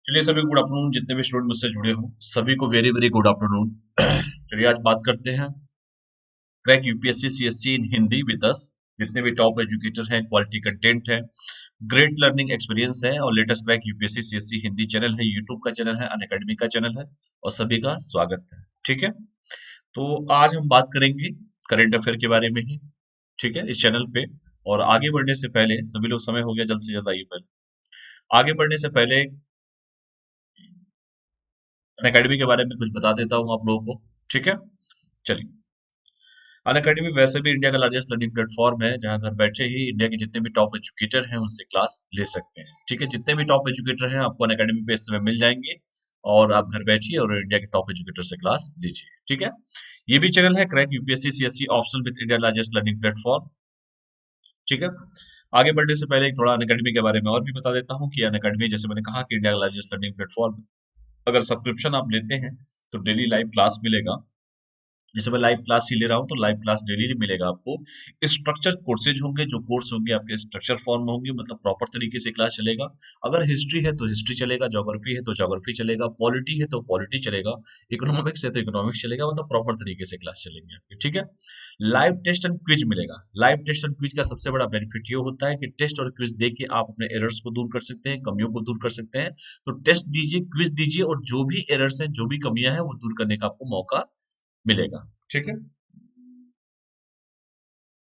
चलिए सभी good afternoon. जितने भी स्टूडेंट मुझसे जुड़े हों सभी को वेरी वेरी गुड आफ्टरनून। चलिए आज बात करते हैं crack UPSC CSC in Hindi with us. जितने भी टॉप एजुकेटर हैं, क्वालिटी कंटेंट है, ग्रेट लर्निंग एक्सपीरियंस है और latest crack UPSC CSC Hindi channel है, यूट्यूब का चैनल है, अनअकैडमी का चैनल है और सभी का स्वागत है। ठीक है, तो आज हम बात करेंगे करंट अफेयर के बारे में ही। ठीक है, इस चैनल पे। और आगे बढ़ने से पहले सभी लोग, समय हो गया, जल्द से जल्द आइए। पहले आगे बढ़ने से पहले अनअकैडमी के बारे में कुछ बता देता हूँ आप लोगों को। ठीक है, चलिए। अनअकैडमी वैसे भी इंडिया का लार्जेस्ट लर्निंग प्लेटफॉर्म है, जहां घर बैठे ही इंडिया के जितने भी टॉप एजुकेटर हैं उनसे क्लास ले सकते हैं। ठीक है, जितने भी टॉप एजुकेटर हैं आपको अनअकैडमी पे इस समय मिल जाएंगे और आप घर बैठिए और इंडिया के टॉप एजुकेटर से क्लास लीजिए। ठीक है, ये भी चैनल है crack UPSC CSC optional with India largest learning platform. ठीक है, आगे बढ़ने से पहले एक थोड़ा अनअकैडमी के बारे में और भी बता देता हूँ कि अनअकैडमी, जैसे मैंने कहा, कि इंडिया का लार्जेस्ट लर्निंग प्लेटफॉर्म। अगर सब्सक्रिप्शन आप लेते हैं तो डेली लाइव क्लास मिलेगा। जैसे मैं लाइव क्लास ही ले रहा हूँ तो लाइव क्लास डेली मिलेगा आपको। स्ट्रक्चर कोर्सेज होंगे, जो कोर्स होंगे आपके स्ट्रक्चर फॉर्म में होंगे, मतलब प्रॉपर तरीके से क्लास चलेगा। अगर हिस्ट्री है तो हिस्ट्री चलेगा, ज्योग्राफी है तो ज्योग्राफी चलेगा, पॉलिटी है तो पॉलिटी चलेगा, इकोनॉमिक्स है तो इकोनॉमिक्स चलेगा, मतलब प्रॉपर तरीके से क्लास चलेंगे आपके। ठीक है, लाइव टेस्ट एंड क्विज मिलेगा। लाइव टेस्ट एंड क्विज का सबसे बड़ा बेनिफिट ये होता है कि टेस्ट और क्विज दे के आप अपने एरर्स को दूर कर सकते हैं, कमियों को दूर कर सकते हैं। तो टेस्ट दीजिए, क्विज दीजिए और जो भी एरर्स हैं, जो भी कमियां हैं, वो दूर करने का आपको मौका मिलेगा। ठीक है,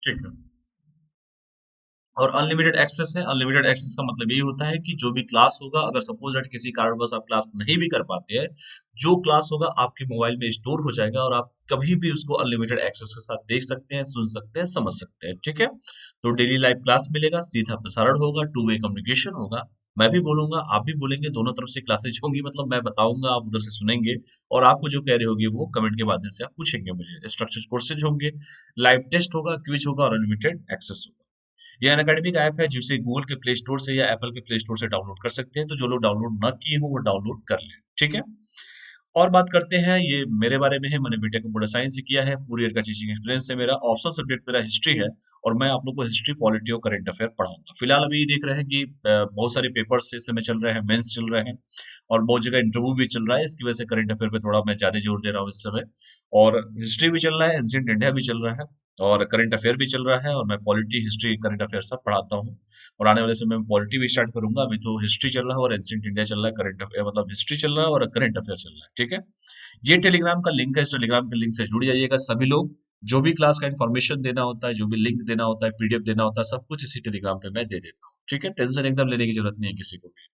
ठीक है। और अनलिमिटेड एक्सेस है। अनलिमिटेड एक्सेस का मतलब यही होता है कि जो भी क्लास होगा, अगर सपोज दैट किसी कारणवश आप क्लास नहीं भी कर पाते हैं, जो क्लास होगा आपके मोबाइल में स्टोर हो जाएगा और आप कभी भी उसको अनलिमिटेड एक्सेस के साथ देख सकते हैं, सुन सकते हैं, समझ सकते हैं। ठीक है, तो डेली लाइव क्लास मिलेगा, सीधा प्रसारण होगा, टू वे कम्युनिकेशन होगा। मैं भी बोलूंगा, आप भी बोलेंगे, दोनों तरफ से क्लासेज होंगी। मतलब मैं बताऊंगा, आप उधर से सुनेंगे और आपको जो कह रहे होगी वो कमेंट के माध्यम से आप पूछेंगे मुझे। स्ट्रक्चर कोर्सेज होंगे, लाइव टेस्ट होगा, क्विज होगा और अनलिमिटेड एक्सेस होगा। ये अनअकैडमी का ऐप है जिसे गूगल के प्ले स्टोर से या एप्पल के प्ले स्टोर से डाउनलोड कर सकते हैं। तो जो लोग डाउनलोड ना किए हो वो डाउनलोड कर लें। ठीक है, और बात करते हैं, ये मेरे बारे में है। मैंने बीटेक कंप्यूटर साइंस से किया है, 4 ईयर का टीचिंग एक्सपीरियंस है मेरा। ऑप्शनल सब्जेक्ट मेरा हिस्ट्री है और मैं आप लोग को हिस्ट्री, पॉलिटी और करंट अफेयर पढ़ाऊंगा। फिलहाल अभी देख रहे हैं कि बहुत सारे पेपर्स इस समय चल रहे हैं, मेंस चल रहे हैं और बहुत जगह इंटरव्यू भी चल रहा है। इसकी वजह से करंट अफेयर पे थोड़ा मैं ज्यादा जोर दे रहा हूँ इस समय। और हिस्ट्री भी चल रहा है, एंशिएंट इंडिया भी चल रहा है और करंट अफेयर भी चल रहा है। और मैं पॉलिटी, हिस्ट्री, करंट अफेयर सब पढ़ाता हूँ। और आने वाले समय में पॉलिटी भी स्टार्ट करूंगा। अभी तो हिस्ट्री चल रहा है और एंशिएंट इंडिया चल रहा है, करंट अफेयर मतलब हिस्ट्री चल रहा है और करंट अफेयर चल रहा है। ठीक है, ये टेलीग्राम का लिंक है। इस टेलीग्राम के लिंक से जुड़ जाइएगा सभी लोग। जो भी क्लास का इन्फॉर्मेशन देना होता है, जो भी लिंक देना होता है, पीडीएफ देना होता है, सब कुछ इसी टेलीग्राम पे मैं दे देता हूँ। ठीक है, टेंशन एकदम लेने की जरूरत नहीं है किसी को भी।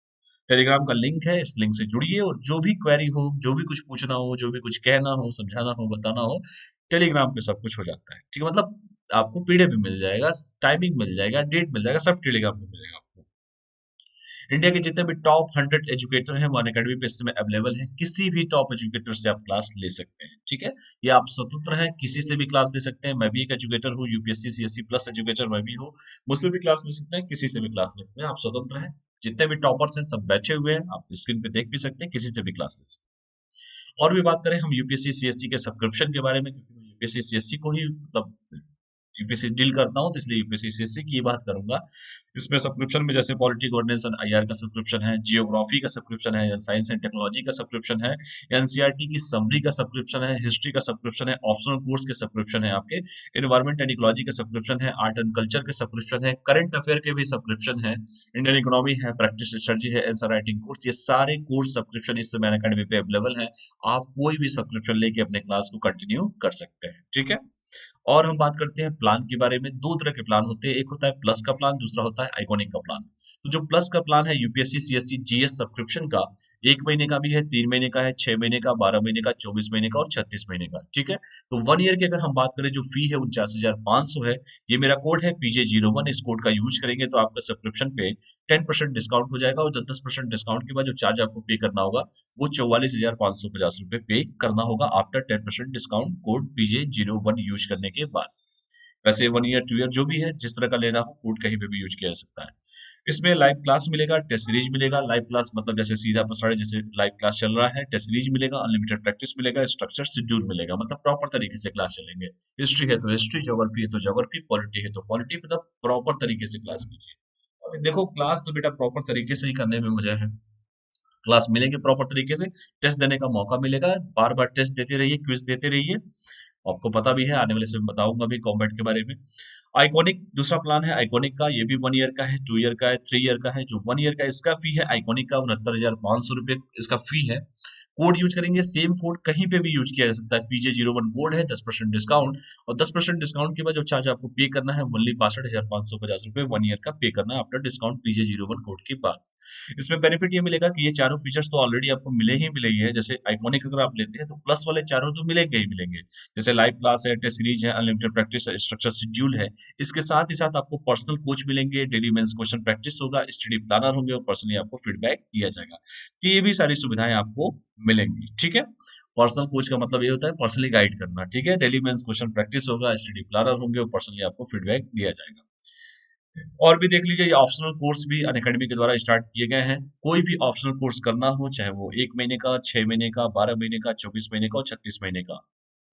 टेलीग्राम का लिंक है, इस लिंक से जुड़िए और जो भी क्वेरी हो, जो भी कुछ पूछना हो, जो भी कुछ कहना हो, समझाना हो, बताना हो, टेलीग्राम पे सब कुछ हो जाता है। ठीक है, मतलब आपको पीडीएफ भी मिल जाएगा, टाइमिंग मिल जाएगा, डेट मिल जाएगा, सब टेलीग्राम पे मिलेगा आपको। इंडिया के जितने भी टॉप 100 एजुकेटर हैं वो अनअकैडमी पे इस समय अवेलेबल हैं। किसी भी टॉप एजुकेटर से आप क्लास ले सकते हैं। ठीक है, ये आप स्वतंत्र हैं, किसी से भी क्लास ले सकते हैं। मैं भी एक एजुकेटर हूँ, यूपीएससी सीएससी प्लस एजुकेटर मैं भी हूँ। मुझसे भी क्लास ले सकते हैं, किसी से भी क्लास ले सकते हैं, आप स्वतंत्र हैं। जितने भी टॉपर्स हैं सब बैठे हुए हैं, आप स्क्रीन पे देख भी सकते हैं, किसी से भी क्लास ले सकते हैं। और भी बात करें हम यूपीएससी सीएससी के सब्सक्रिप्शन के बारे में, क्योंकि मैं यूपीएससी सीएससी को ही मतलब यूपीएससी डील करता हूँ, तो इसलिए यूपीएससी सीएससी की बात करूंगा। इसमें सब्सक्रिप्शन में जैसे पॉलिटी, गवर्नेंस एंड आईआर का सब्सक्रिप्शन है, जियोग्राफी का सब्सक्रिप्शन है, साइंस एंड टेक्नोलॉजी का सब्सक्रिप्शन है, एनसीईआरटी की समरी का सब्सक्रिप्शन है, हिस्ट्री का सब्सक्रिप्शन है, ऑप्शनल कोर्स के सब्सक्रिप्शन है आपके, एनवायरमेंट एंड इकोलॉजी का सब्सक्रिप्शन है, आर्ट एंड कल्चर के सब्सक्रिप्शन है, करंट अफेयर के भी सब्सक्रिप्शन है, इंडियन इकोनॉमी है, प्रैक्टिस स्ट्रेटजी है, आंसर राइटिंग कोर्स, ये सारे कोर्स सब्सक्रिप्शन इस समय अकेडमी पे अवेलेबल है। आप कोई भी सब्सक्रिप्शन लेके अपने क्लास को कंटिन्यू कर सकते हैं। ठीक है, और हम बात करते हैं प्लान के बारे में। दो तरह के प्लान होते हैं, एक होता है प्लस का प्लान, दूसरा होता है आइकॉनिक का प्लान। तो जो प्लस का प्लान है यूपीएससी सीएससी जीएस सब्सक्रिप्शन का, 1 महीने का भी है, 3 महीने का है, 6 महीने का, 12 महीने का, 24 महीने का और 36 महीने का। ठीक है, तो 1 ईयर की अगर हम बात करें, जो फी है 49,500 है। ये मेरा कोड है PJ01। इस कोड का यूज करेंगे तो आपका सब्सक्रिप्शन पे 10% डिस्काउंट हो जाएगा और 10% डिस्काउंट के बाद जो चार्ज आपको पे करना होगा वो 44,550 रुपये पे करना होगा, after 10% discount code PJ01 use करने के बाद। वैसे 1 ईयर 2 ईयर जो भी है, जिस तरह का लेना हो, कोड कहीं पे भी यूज किया जा सकता है। इसमें लाइव क्लास मिलेगा, टेस्ट सीरीज मिलेगा। लाइव क्लास मतलब जैसे सीधा प्रसारण, जैसे लाइव क्लास चल रहा है, टेस्ट सीरीज मिलेगा, अनलिमिटेड प्रैक्टिस मिलेगा, स्ट्रक्चर शेड्यूल मिलेगा, मतलब प्रॉपर तरीके से क्लास चलेंगे। हिस्ट्री है तो हिस्ट्री, ज्योग्राफी है तो ज्योग्राफी, पॉलिटी है तो पॉलिटी, मतलब प्रॉपर तरीके से क्लास कीजिए। अभी देखो, क्लास तो बेटा प्रॉपर तरीके से ही करने में मजा है। क्लास मिलेंगे प्रॉपर तरीके से, टेस्ट देने का मौका मिलेगा, बार बार टेस्ट देते रहिए, क्विज देते रहिए। आपको पता भी है, आने वाले समय में बताऊंगा भी कॉम्बैट के बारे में। आइकॉनिक दूसरा प्लान है आइकॉनिक का, ये भी 1 ईयर का है, 2 ईयर का है, 3 ईयर का है। जो 1 ईयर का इसका फी है आइकॉनिक का 69,500 रुपये इसका फी है। कोड यूज करेंगे, सेम कोड कहीं पे भी यूज किया जा सकता है, PJ01 कोड है, 10% डिस्काउंट। और 10% डिस्काउंट के बाद जो चार्ज आपको पे करना है ओनली 62,550 रुपये 1 ईयर का पे करना है आफ्टर डिस्काउंट PJ01 कोड के बाद। इसमें बेनिफिट ये मिलेगा कि ये चारों फीचर्स तो ऑलरेडी आपको मिले ही मिले ही है। जैसे आइकॉनिक अगर आप लेते हैं तो प्लस वाले चारों तो मिलेंगे ही मिलेंगे, जैसे लाइव क्लास है, टेस्ट सीरीज है, अनलिमिटेड प्रैक्टिस है, स्ट्रक्चर शेड्यूल है। इसके साथ ही साथ आपको पर्सनल कोच मिलेंगे, डेली मेंस क्वेश्चन प्रैक्टिस होगा, स्टडी प्लानर होंगे और पर्सनली आपको फीडबैक दिया जाएगा। तो ये भी सारी सुविधाएं आपको मिलेंगी, ठीक है। पर्सनल कोच का मतलब ये होता है पर्सनली गाइड करना, ठीक है। डेली मेंस क्वेश्चन प्रैक्टिस होगा, स्टडी प्लानर होंगे और पर्सनली आपको फीडबैक दिया जाएगा। और भी देख लीजिए, ये ऑप्शनल कोर्स भी अनअकैडमी के द्वारा स्टार्ट किए गए हैं। कोई भी ऑप्शनल कोर्स करना हो, चाहे वो 1 महीने का, 6 महीने का, 12 महीने का, 24 महीने का और 36 महीने का,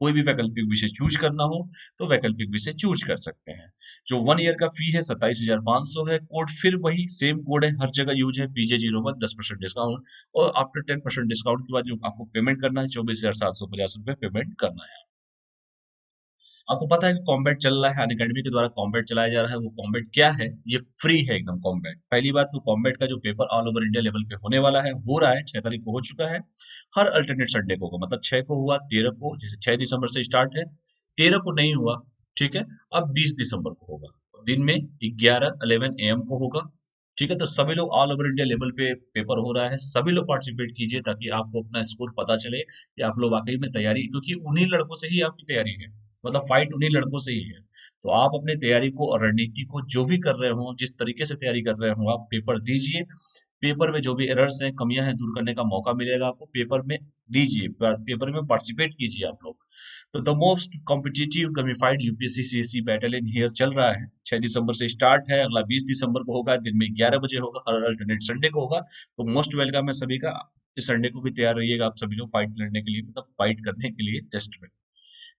कोई भी वैकल्पिक विषय चूज करना हो तो वैकल्पिक विषय चूज कर सकते हैं। जो 1 ईयर का फी है 27,500 है। कोड फिर वही सेम कोड है, हर जगह यूज है, PJ01 10% डिस्काउंट। और आफ्टर 10% डिस्काउंट के बाद जो आपको पेमेंट करना है 24,750 रुपये पेमेंट करना है। आपको पता है कि कॉम्बैट चल रहा है, अनअकैडमी के द्वारा कॉम्बैट चलाया जा रहा है। वो कॉम्बैट क्या है? ये फ्री है एकदम कॉम्बैट। पहली बात तो कॉम्बैट का जो paper all over India level पे होने वाला है, हो रहा है, 6 तारीख को हो चुका है। हर अल्टरनेट संडे को होगा, मतलब 6 को हुआ, 13 को, जैसे 6 दिसंबर से स्टार्ट है, 13 को नहीं हुआ, ठीक है। अब 20 दिसंबर को होगा, दिन में 11 AM को होगा, ठीक है। तो सभी लोग ऑल ओवर इंडिया लेवल पे पेपर हो रहा है, सभी लोग पार्टिसिपेट कीजिए ताकि आपको अपना स्कोर पता चले कि आप लोग वाकई में तैयारी, क्योंकि उन्हीं लड़कों से ही आपकी तैयारी है, मतलब फाइट उन्हीं लड़कों से ही है। तो आप अपने तैयारी को और रणनीति को जो भी कर रहे हो, जिस तरीके से तैयारी कर रहे हो, आप पेपर दीजिए। पेपर में जो भी एरर्स हैं, कमियां हैं, दूर करने का मौका मिलेगा आपको, पेपर में दीजिए, पेपर में पार्टिसिपेट कीजिए आप लोग। तो the most competitive gamified UPSC CSC battle in here चल रहा है। 6 दिसंबर से स्टार्ट है, अगला 20 दिसंबर को होगा, दिन में 11 बजे होगा, हर अल्टरनेट संडे को होगा। तो मोस्ट वेलकम है सभी का। इस संडे को भी तैयार रहिएगा आप सभी लोग फाइट लड़ने के लिए, मतलब फाइट करने के लिए टेस्ट में।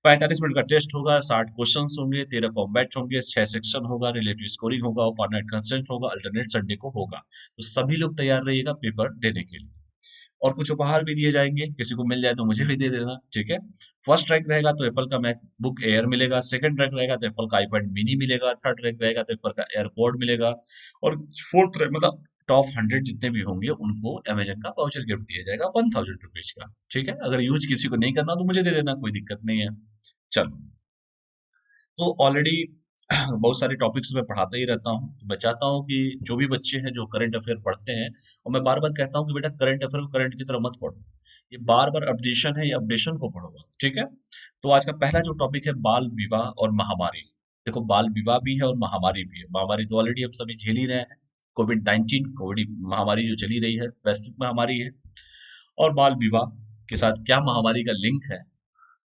45 मिनट का टेस्ट होगा, 60 क्वेश्चन होंगे, 13 कॉम्बैट होंगे, 6 सेक्शन होगा, रिलेटिव स्कोरिंग होगा और फाइनाइट कंसेंट होगा, अल्टरनेट संडे को होगा। तो सभी लोग तैयार रहिएगा पेपर देने के लिए। और कुछ उपहार भी दिए जाएंगे, किसी को मिल जाए तो मुझे भी दे देना, ठीक है। फर्स्ट रैंक रहेगा तो एप्पल का मैकबुक एयर मिलेगा, सेकंड रैंक रहेगा तो एप्पल का आईपैड मिनी मिलेगा, थर्ड रैंक रहेगा तो एप्पल का एयरपॉड मिलेगा, और फोर्थ रैंक मतलब टॉप 100 जितने भी होंगे उनको अमेजन का वाउचर गिफ्ट दिया जाएगा 1000 रुपीज का, ठीक है। अगर यूज किसी को नहीं करना तो मुझे दे देना, कोई दिक्कत नहीं है। चलो, तो ऑलरेडी बहुत सारे टॉपिक्स मैं पढ़ाता ही रहता हूँ, तो मैं चाहता हूँ कि जो भी बच्चे हैं जो करंट अफेयर पढ़ते हैं, और मैं बार बार कहता हूँ कि बेटा करंट अफेयर को करंट की तरह मत पढ़ो, ये बार बार अपडेशन है, ये अपडेशन को पढ़ो, ठीक है। तो आज का पहला जो टॉपिक है बाल विवाह और महामारी। देखो, बाल विवाह भी है और महामारी भी है। महामारी तो ऑलरेडी हम सभी झेल ही रहे हैं, कोविड 19 कोविड महामारी जो चली रही है, वैश्विक महामारी है। और बाल विवाह के साथ क्या महामारी का लिंक है,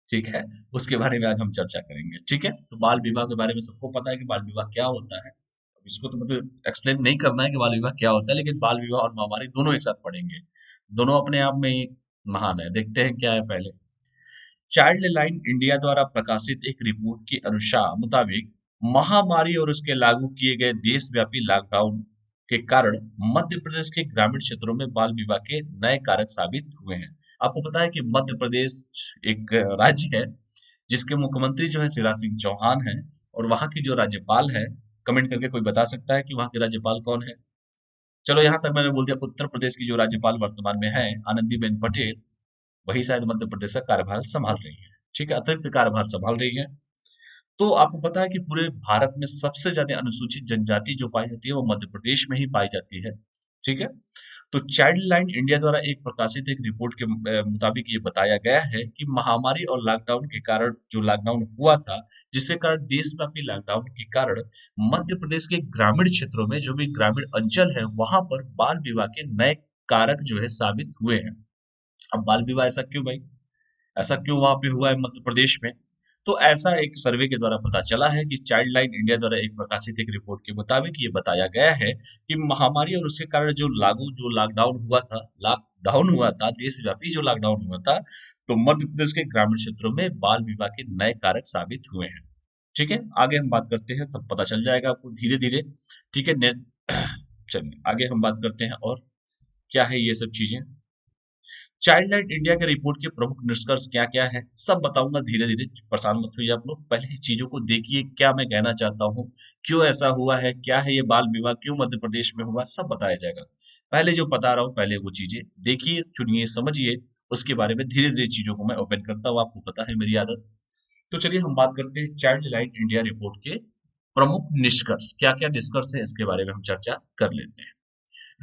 ठीक है, उसके बारे में आज हम चर्चा करेंगे, ठीक है। तो बाल विवाह के बारे में सबको पता है कि बाल विवाह क्या होता है। अब इसको तो मतलब एक्सप्लेन नहीं करना है कि बाल विवाह क्या होता है, लेकिन बाल विवाह और महामारी दोनों एक साथ पढ़ेंगे। दोनों अपने आप में ही महान है। देखते हैं क्या है पहले। चाइल्ड लाइन इंडिया द्वारा प्रकाशित एक रिपोर्ट के अनुसार मुताबिक महामारी और उसके लागू किए गए देशव्यापी लॉकडाउन के कारण मध्य प्रदेश के ग्रामीण क्षेत्रों में बाल विवाह के नए कारक साबित हुए हैं। आपको पता है कि मध्य प्रदेश एक राज्य है जिसके मुख्यमंत्री जो है शिवराज सिंह चौहान है, और वहां की जो राज्यपाल है, कमेंट करके कोई बता सकता है कि वहां के राज्यपाल कौन है? चलो, यहाँ तक मैंने बोल दिया। उत्तर प्रदेश की जो राज्यपाल वर्तमान में है, आनंदीबेन पटेल, वही शायद मध्य प्रदेश का कार्यभार संभाल रही है, ठीक है, अतिरिक्त कार्यभार संभाल रही है। तो आपको पता है कि पूरे भारत में सबसे ज्यादा अनुसूचित जनजाति जो पाई जाती है वो मध्य प्रदेश में ही पाई जाती है, ठीक है। तो चाइल्ड लाइन इंडिया द्वारा एक प्रकाशित एक रिपोर्ट के मुताबिक ये बताया गया है कि महामारी और लॉकडाउन के कारण, जो लॉकडाउन हुआ था, जिसके कारण देशव्यापी लॉकडाउन के कारण मध्य प्रदेश के ग्रामीण क्षेत्रों में, जो भी ग्रामीण अंचल है, वहां पर बाल विवाह के नए कारक जो है साबित हुए हैं। अब बाल विवाह ऐसा क्यों भाई, ऐसा क्यों वहां पे हुआ है मध्य प्रदेश में? तो ऐसा एक सर्वे के द्वारा पता चला है कि चाइल्ड लाइन इंडिया द्वारा एक प्रकाशित एक रिपोर्ट के मुताबिक ये बताया गया है कि महामारी और उसके कारण जो लॉकडाउन हुआ था, देशव्यापी जो लॉकडाउन हुआ था, तो मध्य प्रदेश के ग्रामीण क्षेत्रों में बाल विवाह के नए कारक साबित हुए हैं, ठीक है। आगे हम बात करते हैं, सब पता चल जाएगा आपको धीरे धीरे, ठीक है। चलिए आगे हम बात करते हैं, और क्या है ये सब चीजें। चाइल्ड लाइन इंडिया के रिपोर्ट के प्रमुख निष्कर्ष क्या क्या है सब बताऊंगा धीरे धीरे, परेशान मत होइए आप लोग, पहले ही चीजों को देखिए क्या मैं कहना चाहता हूँ, क्यों ऐसा हुआ है, क्या है ये बाल विवाह, क्यों मध्य प्रदेश में हुआ, सब बताया जाएगा। पहले जो बता रहा हूँ पहले वो चीजें देखिए, चुनिए, समझिए, उसके बारे में धीरे धीरे चीजों को मैं ओपन करता हूँ, आपको पता है मेरी आदत। तो चलिए हम बात करते हैं चाइल्ड लाइन इंडिया रिपोर्ट के प्रमुख निष्कर्ष, क्या क्या निष्कर्ष है इसके बारे में हम चर्चा कर लेते हैं।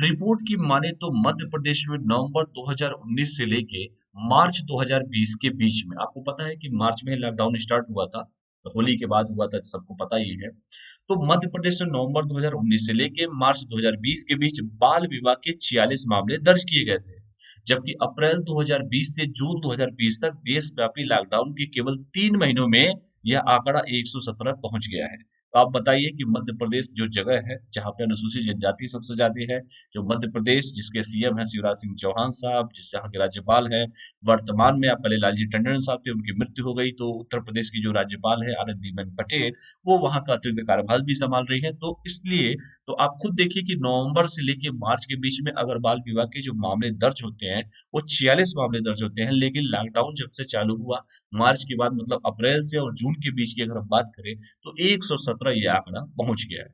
रिपोर्ट की माने तो मध्य प्रदेश में नवंबर 2019 से लेके मार्च 2020 के बीच में, आपको पता है कि मार्च में लॉकडाउन स्टार्ट हुआ था, होली के बाद हुआ था, सबको पता ही है। तो मध्य प्रदेश में नवंबर 2019 से लेके मार्च 2020 के बीच बाल विवाह के 46 मामले दर्ज किए गए थे, जबकि अप्रैल 2020 से जून 2020 तक देशव्यापी लॉकडाउन के केवल 3 महीनों में यह आंकड़ा 117 पहुंच गया है। तो आप बताइए कि मध्य प्रदेश जो जगह है जहाँ पे अनुसूचित जनजाति सबसे ज्यादा है, जो मध्य प्रदेश जिसके सीएम है शिवराज सिंह चौहान साहब, जिस यहाँ के राज्यपाल है वर्तमान में, आप पहले लालजी टंडन साहब थे, उनकी मृत्यु हो गई, तो उत्तर प्रदेश की जो राज्यपाल है आनंदीबेन पटेल, वो वहाँ का अतिरिक्त कार्यभार भी संभाल रही है। तो इसलिए तो आप खुद देखिए कि नवंबर से लेके मार्च के बीच में अगर बाल विवाह के जो मामले दर्ज होते हैं वो 46 मामले दर्ज होते हैं, लेकिन लॉकडाउन जब से चालू हुआ मार्च के बाद, मतलब अप्रैल से और जून के बीच की अगर हम बात करें तो 117 ये आंकड़ा पहुंच गया है।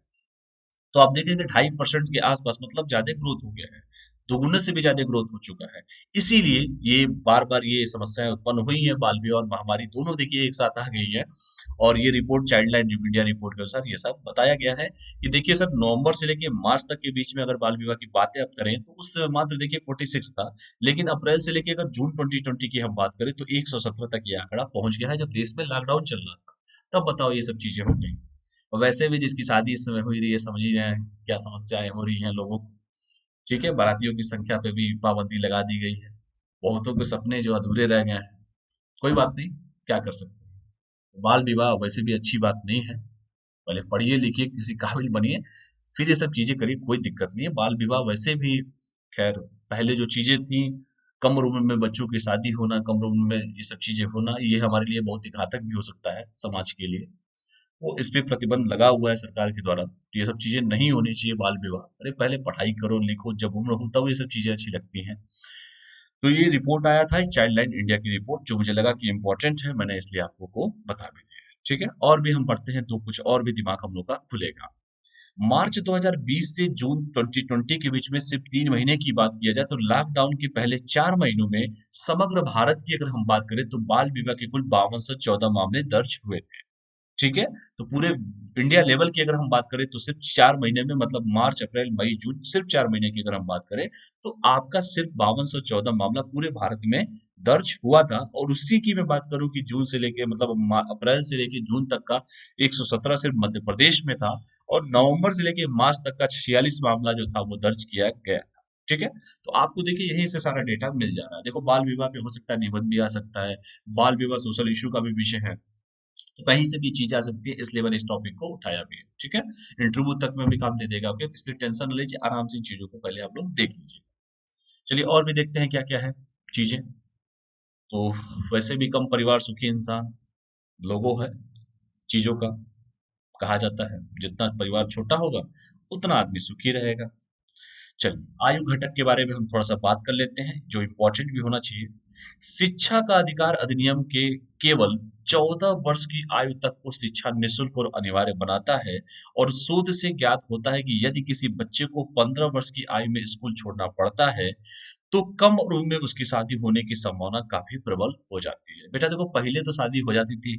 तो आप देखेंगे 2.5% के आसपास, मतलब ज्यादा ग्रोथ हो गया है, दोगुने से भी ज्यादा ग्रोथ हो चुका है। इसीलिए ये बार बार ये समस्याएं उत्पन्न हुई है, बाल विवाह और महामारी दोनों देखिए एक साथ आ गई है। और ये report child line India report के अनुसार ये सब बताया गया है कि देखिए सर, नवंबर से लेके मार्च तक के बीच में अगर बाल विवाह की बातें आप करें तो उस समय मात्र देखिए 46 था, लेकिन अप्रैल से लेके अगर जून 2020 की हम बात करें तो 117 तक ये आंकड़ा पहुंच गया है, जब देश में लॉकडाउन चल रहा था। तब बताओ ये सब चीजें हो गई। और वैसे भी जिसकी शादी इस समय हो रही है, समझ ही रहे हैं क्या समस्याएं हो रही हैं लोगों को। ठीक है, बारातियों की संख्या पे भी पाबंदी लगा दी गई है, बहुतों के सपने जो अधूरे रह गए हैं। कोई बात नहीं, क्या कर सकते हैं। बाल विवाह वैसे भी अच्छी बात नहीं है, पहले पढ़िए लिखिए किसी काबिल बनिए, फिर ये सब चीजें करिए, कोई दिक्कत नहीं है। बाल विवाह वैसे भी, खैर, पहले जो चीजें थी, कम उम्र में बच्चों की शादी होना, कम उम्र में ये सब चीजें होना, ये हमारे लिए बहुत ही घातक भी हो सकता है समाज के लिए। वो इस पे प्रतिबंध लगा हुआ है सरकार के द्वारा, तो ये सब चीजें नहीं होनी चाहिए बाल विवाह। अरे पहले पढ़ाई करो लिखो, जब उम्र हो तब ये सब चीजें अच्छी लगती हैं। तो ये रिपोर्ट आया था चाइल्ड लाइन इंडिया की रिपोर्ट, जो मुझे लगा कि इम्पोर्टेंट है, मैंने इसलिए आपको को बता भी दिया है। ठीक है, और भी हम पढ़ते हैं तो कुछ और भी दिमाग हम लोग का खुलेगा। मार्च 2020 से जून 2020 के बीच में सिर्फ 3 महीने की बात किया जाए तो लॉकडाउन के पहले 4 महीनों में समग्र भारत की अगर हम बात करें तो बाल विवाह के कुल 5214 मामले दर्ज हुए थे। ठीक है, तो पूरे इंडिया लेवल की अगर हम बात करें तो सिर्फ 4 महीने में, मतलब मार्च अप्रैल मई जून, सिर्फ 4 महीने की अगर हम बात करें तो आपका सिर्फ 5214 मामला पूरे भारत में दर्ज हुआ था। और उसी की मैं बात करूं कि जून से लेके, मतलब अप्रैल से लेके जून तक का 117 सिर्फ मध्य प्रदेश में था, और नवंबर से लेके मार्च तक का 46 मामला जो था वो दर्ज किया गया था। ठीक है, तो आपको देखिए यहीं से सारा डेटा मिल जा रहा है। देखो बाल विवाह पे हो सकता है निबंध भी आ सकता है, बाल विवाह सोशल इशू का भी विषय है, तो कहीं से भी चीज आ सकती है, इसलिए मैंने इस टॉपिक को उठाया भी है। ठीक है, इंटरव्यू तक में भी काम दे देगा ओके, इसलिए टेंशन न लीजिए, आराम से इन चीजों को पहले आप लोग देख लीजिए। चलिए और भी देखते हैं क्या क्या है चीजें। तो वैसे भी कम परिवार सुखी इंसान, लोगों है चीजों का, कहा जाता है जितना परिवार छोटा होगा उतना आदमी सुखी रहेगा। चलिए आयु घटक के बारे में हम थोड़ा सा बात कर लेते हैं, जो इम्पोर्टेंट भी होना चाहिए। शिक्षा का अधिकार अधिनियम के केवल 14 वर्ष की आयु तक को शिक्षा निःशुल्क और अनिवार्य बनाता है, और शोध से ज्ञात होता है कि यदि किसी बच्चे को 15 वर्ष की आयु में स्कूल छोड़ना पड़ता है तो कम उम्र में उसकी शादी होने की संभावना काफी प्रबल हो जाती है। बेटा देखो, पहले तो शादी हो जाती थी,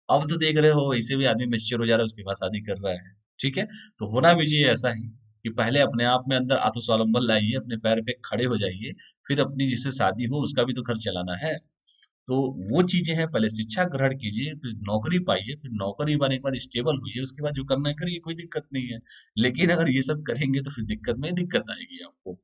अब तो देख रहे हो वैसे भी आदमी मेच्योर हो जा रहा है, उसके बाद शादी कर रहा है। ठीक है, तो होना भी चाहिए ऐसा ही कि पहले अपने आप में अंदर आत्मस्वावलंबन लाइए, अपने पैर पे खड़े हो जाइए, फिर अपनी जिससे शादी हो उसका भी तो खर्च चलाना है। तो वो चीजें हैं, पहले शिक्षा ग्रहण कीजिए, फिर नौकरी पाइए, फिर नौकरी पाने के बाद स्टेबल हुई, उसके बाद जो करना है करिए, कोई दिक्कत नहीं है। लेकिन अगर ये सब करेंगे तो फिर दिक्कत में दिक्कत आएगी आपको।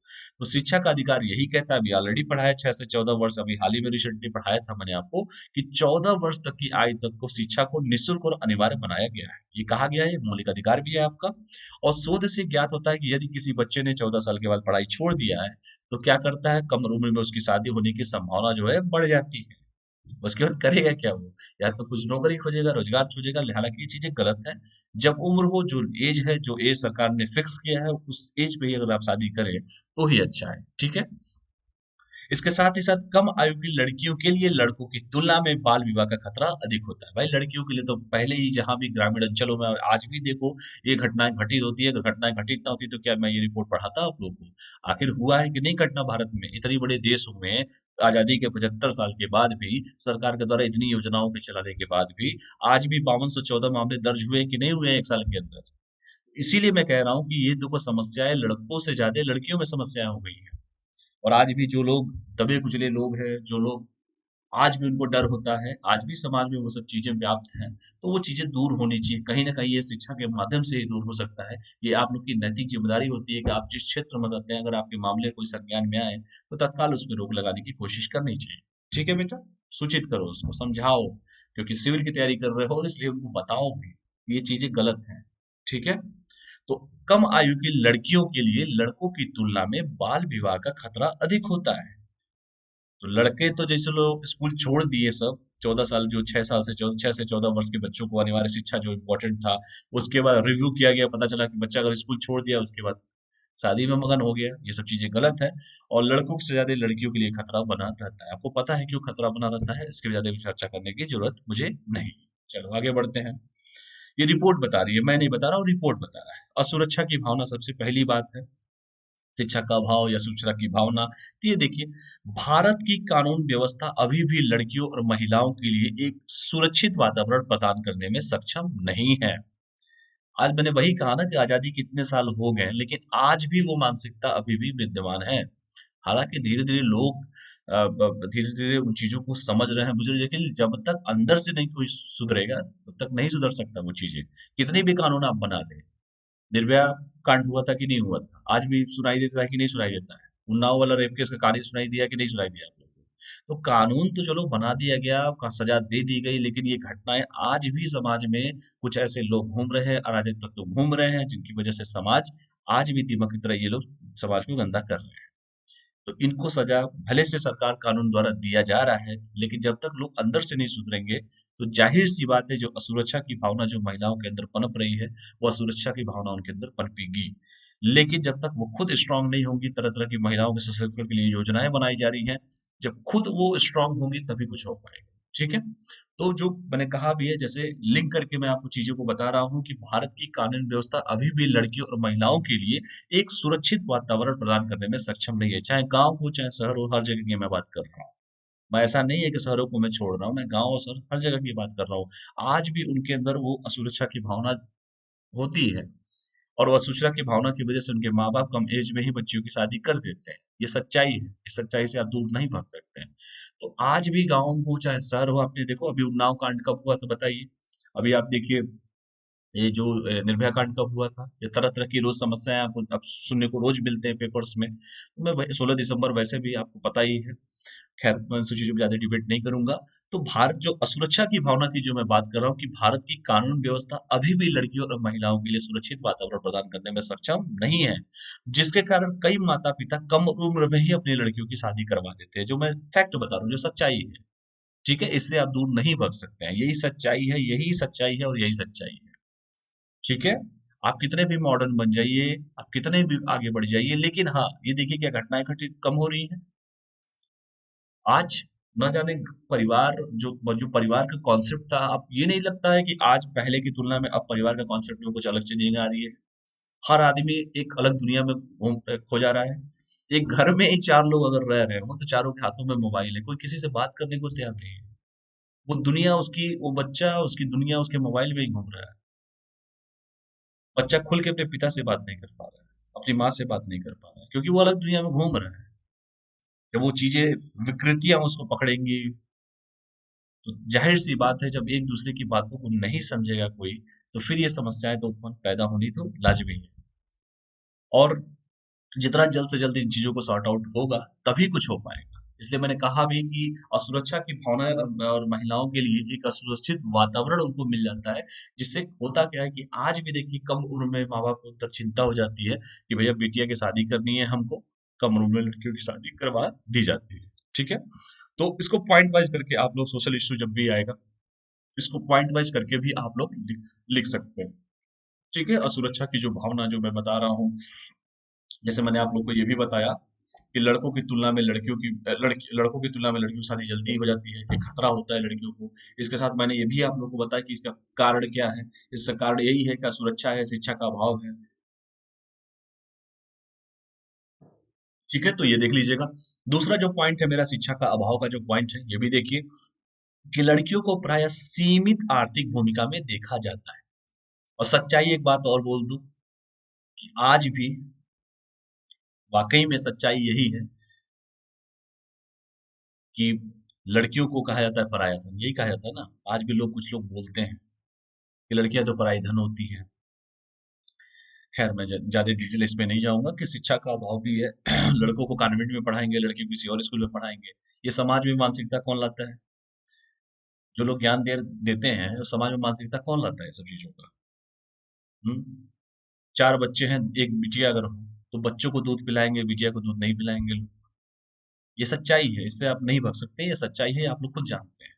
तो शिक्षा का अधिकार यही कहता है, अभी ऑलरेडी पढ़ाया 6 से 14 वर्ष, अभी हाल ही में रिसेंटली पढ़ाया था मैंने आपको कि 14 वर्ष तक की आयु तक को शिक्षा को निःशुल्क और अनिवार्य बनाया गया है, ये कहा गया है, ये मौलिक अधिकार भी है आपका। और शोध से ज्ञात होता है कि यदि किसी बच्चे ने 14 साल के बाद पढ़ाई छोड़ दिया है तो क्या करता है, कम उम्र में उसकी शादी होने की संभावना जो है बढ़ जाती है। उसके बाद करेगा क्या वो, या तो कुछ नौकरी खोजेगा, रोजगार खोजेगा, हालांकि ये चीजें गलत है। जब उम्र हो, जो एज है, जो एज सरकार ने फिक्स किया है उस एज पे ही अगर आप शादी करें तो ही अच्छा है। ठीक है, इसके साथ ही साथ कम आयु की लड़कियों के लिए लड़कों की तुलना में बाल विवाह का खतरा अधिक होता है। भाई लड़कियों के लिए तो पहले ही जहां भी ग्रामीण अंचलों में आज भी देखो ये घटनाएं घटित होती है। अगर घटनाएं घटित ना होती तो क्या मैं ये रिपोर्ट पढ़ाता आप लोगों को? आखिर हुआ है कि नहीं घटना भारत में? इतने बड़े देशों में आजादी के 75 साल के बाद भी सरकार के द्वारा इतनी योजनाओं के चलाने के बाद भी आज भी 5214 मामले दर्ज हुए कि नहीं हुए हैं 1 साल के अंदर? इसीलिए मैं कह रहा हूँ कि ये देखो समस्याएं लड़कों से ज्यादा लड़कियों में समस्याएं हो गई हैं। और आज भी जो लोग दबे कुचले लोग हैं, जो लोग आज भी उनको डर होता है, आज भी समाज में वो सब चीजें व्याप्त हैं, तो वो चीजें दूर होनी चाहिए। कहीं ना कहीं ये शिक्षा के माध्यम से ही दूर हो सकता है। ये आप लोग की नैतिक जिम्मेदारी होती है कि आप जिस क्षेत्र में रहते हैं, अगर आपके मामले कोई संज्ञान में आए तो तत्काल उस पर रोक लगाने की कोशिश करनी चाहिए। ठीक है बेटा, सूचित करो उसको, समझाओ, क्योंकि सिविल की तैयारी कर रहे हो इसलिए उनको बताओ भी कि ये चीजें गलत हैं। ठीक है। तो कम आयु की लड़कियों के लिए लड़कों की तुलना में बाल विवाह का खतरा अधिक होता है। तो लड़के तो जैसे लोग स्कूल छोड़ दिए सब, 14 साल, जो 6 साल से 14, 6 से 14 वर्ष के बच्चों को अनिवार्य शिक्षा जो इम्पोर्टेंट था, उसके बाद रिव्यू किया गया, पता चला कि बच्चा अगर स्कूल छोड़ दिया उसके बाद शादी में मगन हो गया। ये सब चीजें गलत है। और लड़कों से ज्यादा लड़कियों के लिए खतरा बना रहता है। आपको पता है क्यों खतरा बना रहता है? इसके ज्यादा चर्चा करने की जरूरत मुझे नहीं। चलो आगे बढ़ते हैं। ये रिपोर्ट बता रही है, मैं नहीं बता रहा हूँ, रिपोर्ट बता रहा है। असुरक्षा की भावना सबसे पहली बात है। शिक्षा का अभाव या सुरक्षा की भावना, तो ये देखिए, भारत की कानून व्यवस्था अभी भी लड़कियों और महिलाओं के लिए एक सुरक्षित वातावरण प्रदान करने में सक्षम नहीं है। आज मैंने वही कहा ना कि आजादी के इतने साल हो गए, लेकिन आज भी वो मानसिकता अभी भी विद्यमान है। हालांकि धीरे धीरे लोग धीरे धीरे उन चीजों को समझ रहे हैं, बुझ रहे हैं, लेकिन जब तक अंदर से नहीं कोई सुधरेगा तब तक नहीं सुधर सकता वो चीजें। कितने भी कानून आप बना दें। निर्भया कांड हुआ था कि नहीं हुआ था? आज भी सुनाई देता है कि नहीं सुनाई देता है? उन्नाव वाला रेप केस का कहानी सुनाई दिया कि नहीं सुनाई दिया आप लोगों को? तो कानून तो चलो बना दिया गया, सजा दे दी गई, लेकिन ये घटनाएं आज भी समाज में कुछ ऐसे लोग घूम रहे हैं, अराजक तत्व घूम रहे हैं, जिनकी वजह से समाज आज भी दीमक की तरह ये लोग समाज को गंदा कर रहे हैं। तो इनको सजा भले से सरकार कानून द्वारा दिया जा रहा है, लेकिन जब तक लोग अंदर से नहीं सुधरेंगे तो जाहिर सी बात है जो असुरक्षा की भावना जो महिलाओं के अंदर पनप रही है, वो असुरक्षा की भावना उनके अंदर पनपेगी। लेकिन जब तक वो खुद स्ट्रांग नहीं होंगी, तरह तरह की महिलाओं के सशक्तिकरण के लिए योजनाएं बनाई जा रही हैं, जब खुद वो स्ट्रांग होंगी तभी कुछ हो पाएगा। ठीक है। तो जो मैंने कहा भी है, जैसे लिंक करके मैं आपको चीजों को बता रहा हूँ कि भारत की कानून व्यवस्था अभी भी लड़कियों और महिलाओं के लिए एक सुरक्षित वातावरण प्रदान करने में सक्षम नहीं है। चाहे गांव हो चाहे शहर हो, हर जगह की मैं बात कर रहा हूँ। मैं ऐसा नहीं है कि शहरों को मैं छोड़ रहा हूँ, मैं गांव और शहर हर जगह की बात कर रहा हूँ। आज भी उनके अंदर वो असुरक्षा की भावना होती है। और वो असुरक्षा की भावना की वजह से उनके माँ बाप कम एज में ही बच्चियों की शादी कर देते हैं। ये सच्चाई है, इस सच्चाई से आप दूर नहीं भाग सकते हैं। तो आज भी गाँव हो चाहे शहर हो, आपने देखो अभी उन्नाव कांड कब हुआ तो बताइए। अभी आप देखिए, ये जो निर्भया कांड कब हुआ था, ये तरह तरह की रोज समस्याएं आपको आप सुनने को रोज मिलते हैं पेपर्स में। तो मैं 16 दिसंबर वैसे भी आपको पता ही है। खैर मैं इन सब चीजों पे ज्यादा डिबेट नहीं करूंगा। तो भारत जो असुरक्षा की भावना की जो मैं बात कर रहा हूँ कि भारत की कानून व्यवस्था अभी भी लड़कियों और महिलाओं के लिए सुरक्षित वातावरण प्रदान करने में सक्षम नहीं है, जिसके कारण कई माता पिता कम उम्र में ही अपनी लड़कियों की शादी करवा देते हैं। जो मैं फैक्ट बता रहा हूँ, जो सच्चाई है। ठीक है, इससे आप दूर नहीं भाग सकते हैं। यही सच्चाई है, यही सच्चाई है और यही सच्चाई है। ठीक है। आप कितने भी मॉडर्न बन जाइए, आप कितने भी आगे बढ़ जाइए, लेकिन हाँ ये देखिए क्या घटनाएं घटित कम हो रही हैं। आज न जाने परिवार जो जो परिवार का कॉन्सेप्ट था, अब ये नहीं लगता है कि आज पहले की तुलना में अब परिवार का कॉन्सेप्ट में कुछ अलग चीजें आ रही है। हर आदमी एक अलग दुनिया में घूम खो जा रहा है। एक घर में ही 4 लोग अगर रह रहे हो तो चारों के हाथों में मोबाइल है, कोई किसी से बात करने को तैयार नहीं है। वो दुनिया उसकी, वो बच्चा उसकी दुनिया उसके मोबाइल में ही घूम रहा है। बच्चा खुल के अपने पिता से बात नहीं कर पा रहा है, अपनी माँ से बात नहीं कर पा रहा है, क्योंकि वो अलग दुनिया में घूम रहा है। जब वो चीजें विकृतियां उसको पकड़ेंगी तो जाहिर सी बात है, जब एक दूसरे की बातों को नहीं समझेगा कोई, तो फिर ये समस्याएं तो उत्पन्न पैदा होनी तो लाजमी है। और जितना जल्द से जल्द इन चीजों को सॉर्ट आउट होगा तभी कुछ हो पाएगा। इसलिए मैंने कहा भी कि असुरक्षा की भावना और महिलाओं के लिए एक असुरक्षित वातावरण उनको मिल जाता है। जिससे होता क्या है कि आज भी देखिए कम उम्र में माँ बाप को अंदर चिंता हो जाती है कि भैया बिटिया की शादी करनी है हमको, कम उम्र में लड़कियों की शादी करवा दी जाती है। ठीक है। तो इसको पॉइंट वाइज करके आप लोग, सोशल इशू जब भी आएगा इसको पॉइंट वाइज करके भी आप लोग लिख सकते हैं। ठीक है। असुरक्षा की जो भावना जो मैं बता रहा हूँ, जैसे मैंने आप लोग को ये भी बताया कि लड़कों की तुलना में लड़कों की तुलना में लड़कियों की शादी जल्दी हो जाती है, ये खतरा होता है लड़कियों को। इसके साथ मैंने ये भी आप लोगों को बताया कि इसका कारण क्या है। इसका कारण यही है, क्या सुरक्षा है, शिक्षा का अभाव है। ठीक है, तो ये देख लीजिएगा। दूसरा जो पॉइंट है मेरा, शिक्षा का अभाव का जो पॉइंट है, ये भी देखिए कि लड़कियों को प्राय सीमित आर्थिक भूमिका में देखा जाता है। और सच्चाई एक बात और बोल दूं कि आज भी वाकई में सच्चाई यही है कि लड़कियों को कहा जाता है पराया धन। यही कहा जाता है ना, आज भी लोग, कुछ लोग बोलते हैं कि लड़कियां तो पराई धन होती हैं। खैर, मैं ज्यादा डिटेल इसमें नहीं जाऊंगा कि शिक्षा का अभाव भी है। लड़कों को कॉन्वेंट में पढ़ाएंगे, लड़की को किसी और स्कूल में पढ़ाएंगे। ये समाज में मानसिकता कौन लाता है? जो लोग ज्ञान देते हैं, समाज में मानसिकता कौन लाता है सब चीजों का? हम्म। चार बच्चे हैं, एक बिटिया अगर हो तो बच्चों को दूध पिलाएंगे, बिटिया को दूध नहीं पिलाएंगे लोग। ये सच्चाई है, इससे आप नहीं भाग सकते। ये सच्चाई है, आप लोग खुद जानते हैं।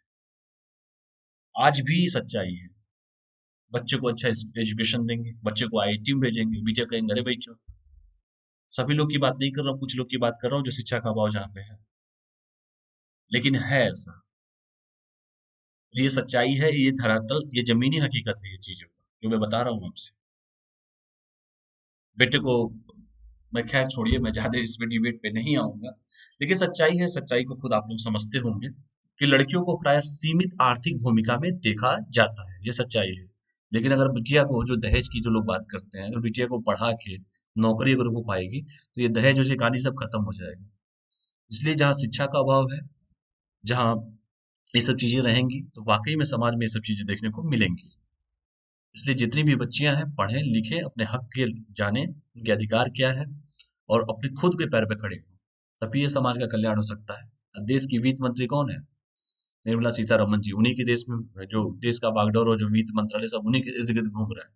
आज भी सच्चाई है। बच्चे को अच्छा एजुकेशन देंगे, बच्चे को आईआईटी में भेजेंगे, बिटिया कहेंगे अरे भाई चलो। सभी लोग की बात नहीं कर रहा हूँ, कुछ लोग की बात कर रहा हूँ जो शिक्षा का अभाव जहाँ पे है। लेकिन है ऐसा। ये सच्चाई है, ये धरातल, ये जमीनी हकीकत है, ये चीजों का जो मैं बता रहा हूँ आपसे। बेटे को, मैं खैर छोड़िए, मैं ज्यादा इस पे डिबेट पे नहीं आऊंगा। लेकिन सच्चाई है, सच्चाई को खुद आप लोग समझते होंगे कि लड़कियों को प्राय सीमित आर्थिक भूमिका में देखा जाता है। ये सच्चाई है। लेकिन अगर बिटिया को, जो दहेज की जो लोग बात करते हैं, अगर बिटिया को पढ़ा के नौकरी अगर वो पाएगी तो ये दहेज वैसे कहानी सब खत्म हो जाएगी। इसलिए जहाँ शिक्षा का अभाव है, जहाँ ये सब चीजें रहेंगी, तो वाकई में समाज में ये सब चीजें देखने को मिलेंगी। इसलिए जितनी भी बच्चियां हैं, पढ़ें लिखें, अपने हक के जाने, उनके अधिकार क्या है, और अपने खुद के पैर पे खड़े हों। तभी ये समाज का कल्याण हो सकता है। देश की वित्त मंत्री कौन है? निर्मला सीतारमन जी। उन्हीं के देश में जो देश का बागडोर और जो वित्त मंत्रालय, सब उन्हीं के इर्द गिर्द घूम रहा है।